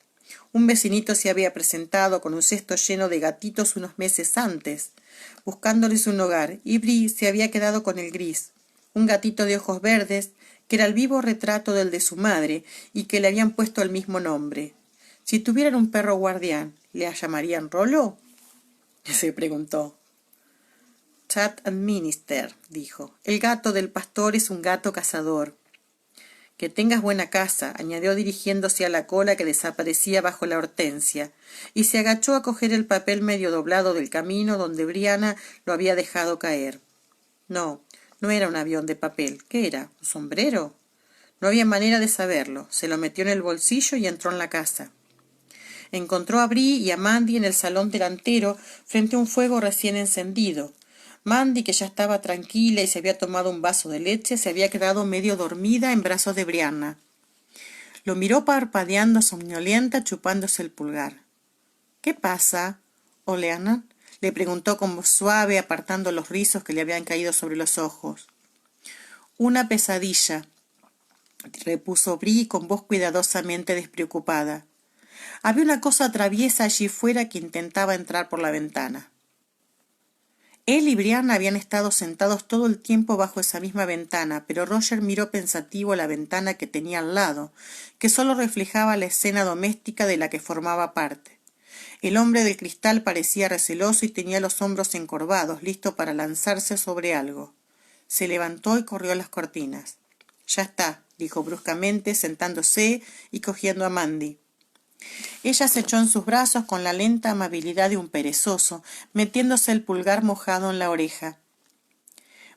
Un vecinito se había presentado con un cesto lleno de gatitos unos meses antes, buscándoles un hogar, y Bri se había quedado con el gris, un gatito de ojos verdes, que era el vivo retrato del de su madre, y que le habían puesto el mismo nombre. Si tuvieran un perro guardián, ¿le llamarían Rolo? Se preguntó. Chat and Minister, dijo. El gato del pastor es un gato cazador. Que tengas buena casa, añadió dirigiéndose a la cola que desaparecía bajo la hortensia, y se agachó a coger el papel medio doblado del camino donde Brianna lo había dejado caer. No, no era un avión de papel. ¿Qué era? ¿Un sombrero? No había manera de saberlo. Se lo metió en el bolsillo y entró en la casa. Encontró a Bri y a Mandy en el salón delantero frente a un fuego recién encendido. Mandy, que ya estaba tranquila y se había tomado un vaso de leche, se había quedado medio dormida en brazos de Brianna. Lo miró parpadeando somnolienta, chupándose el pulgar. —¿Qué pasa, Oleana? —le preguntó con voz suave, apartando los rizos que le habían caído sobre los ojos. —Una pesadilla —repuso Bri con voz cuidadosamente despreocupada. Había una cosa traviesa allí fuera que intentaba entrar por la ventana. Él y Brianna habían estado sentados todo el tiempo bajo esa misma ventana, pero Roger miró pensativo la ventana que tenía al lado, que solo reflejaba la escena doméstica de la que formaba parte. El hombre del cristal parecía receloso y tenía los hombros encorvados, listo para lanzarse sobre algo. Se levantó y corrió a las cortinas. —Ya está —dijo bruscamente, sentándose y cogiendo a Mandy. Ella se echó en sus brazos con la lenta amabilidad de un perezoso, metiéndose el pulgar mojado en la oreja.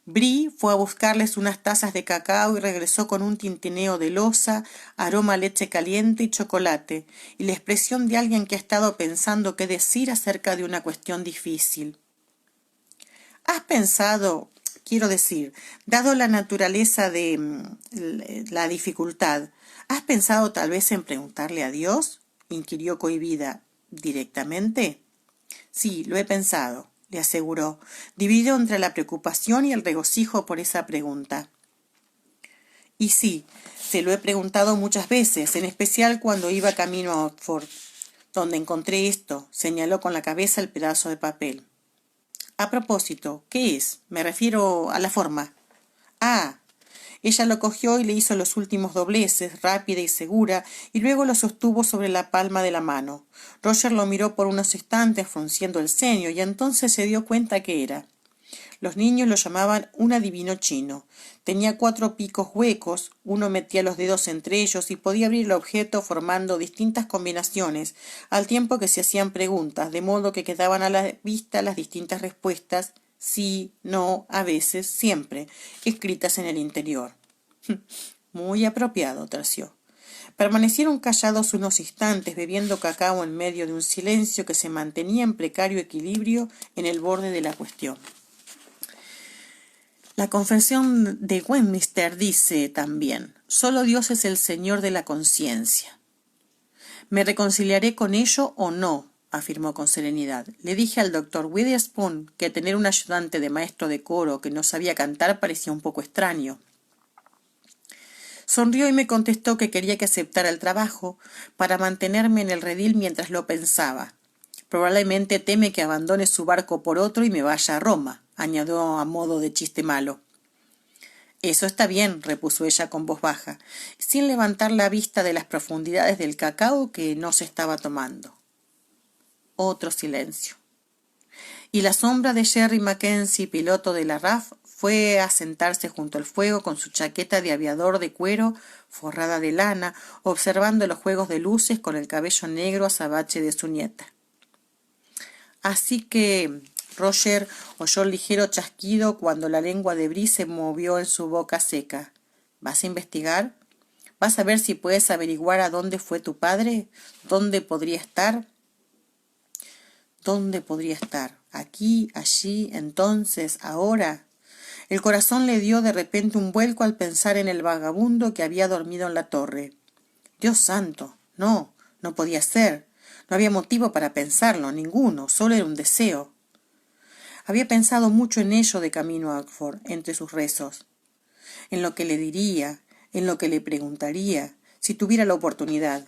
Bri fue a buscarles unas tazas de cacao y regresó con un tintineo de loza, aroma a leche caliente y chocolate, y la expresión de alguien que ha estado pensando qué decir acerca de una cuestión difícil. —¿Has pensado quiero decir, dado la naturaleza de la dificultad, ¿has pensado tal vez en preguntarle a Dios?, inquirió cohibida directamente. Sí, lo he pensado, le aseguró, dividido entre la preocupación y el regocijo por esa pregunta. Y sí, se lo he preguntado muchas veces, en especial cuando iba camino a Oxford, donde encontré esto, señaló con la cabeza el pedazo de papel. A propósito, ¿qué es? Me refiero a la forma. Ah, ella lo cogió y le hizo los últimos dobleces, rápida y segura, y luego lo sostuvo sobre la palma de la mano. Roger lo miró por unos instantes frunciendo el ceño, y entonces se dio cuenta que era. Los niños lo llamaban un adivino chino. Tenía 4 picos huecos, uno metía los dedos entre ellos y podía abrir el objeto formando distintas combinaciones, al tiempo que se hacían preguntas, de modo que quedaban a la vista las distintas respuestas, sí, no, a veces, siempre, escritas en el interior. Muy apropiado, terció. Permanecieron callados unos instantes, bebiendo cacao en medio de un silencio que se mantenía en precario equilibrio en el borde de la cuestión. La Confesión de Westminster dice también, solo Dios es el Señor de la conciencia. ¿Me reconciliaré con ello o no?, afirmó con serenidad. Le dije al doctor Witherspoon que tener un ayudante de maestro de coro que no sabía cantar parecía un poco extraño. Sonrió y me contestó que quería que aceptara el trabajo para mantenerme en el redil mientras lo pensaba. Probablemente teme que abandone su barco por otro y me vaya a Roma, añadió a modo de chiste malo. Eso está bien, repuso ella con voz baja, sin levantar la vista de las profundidades del cacao que no se estaba tomando. Otro silencio. Y la sombra de Jerry Mackenzie, piloto de la RAF, fue a sentarse junto al fuego con su chaqueta de aviador de cuero forrada de lana, observando los juegos de luces con el cabello negro azabache de su nieta. Así que Roger oyó el ligero chasquido cuando la lengua de Bree se movió en su boca seca. ¿Vas a investigar? ¿Vas a ver si puedes averiguar a dónde fue tu padre? ¿Dónde podría estar? ¿Dónde podría estar? ¿Aquí, allí, entonces, ahora? El corazón le dio de repente un vuelco al pensar en el vagabundo que había dormido en la torre. Dios santo, no podía ser. No había motivo para pensarlo, ninguno, solo era un deseo. Había pensado mucho en ello de camino a Oxford, entre sus rezos. En lo que le diría, en lo que le preguntaría, si tuviera la oportunidad.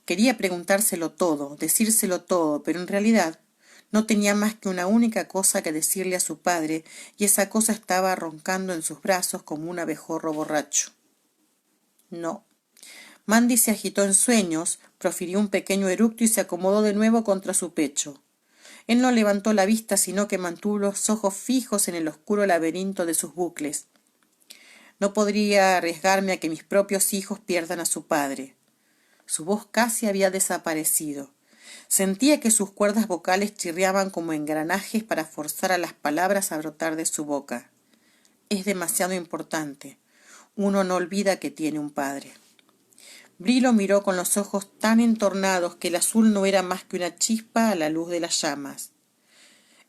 Quería preguntárselo todo, decírselo todo, pero en realidad no tenía más que una única cosa que decirle a su padre, y esa cosa estaba roncando en sus brazos como un abejorro borracho. No. Mandy se agitó en sueños, profirió un pequeño eructo y se acomodó de nuevo contra su pecho. Él no levantó la vista, sino que mantuvo los ojos fijos en el oscuro laberinto de sus bucles. No podría arriesgarme a que mis propios hijos pierdan a su padre. Su voz casi había desaparecido. Sentía que sus cuerdas vocales chirriaban como engranajes para forzar a las palabras a brotar de su boca. Es demasiado importante. Uno no olvida que tiene un padre. Bree lo miró con los ojos tan entornados que el azul no era más que una chispa a la luz de las llamas.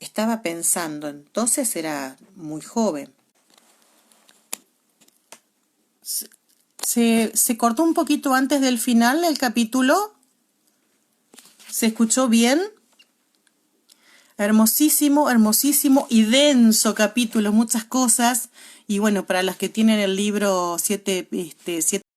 Estaba pensando, entonces era muy joven. Se cortó un poquito antes del final del capítulo. ¿Se escuchó bien? Hermosísimo, hermosísimo y denso capítulo, muchas cosas. Y bueno, para las que tienen el libro 7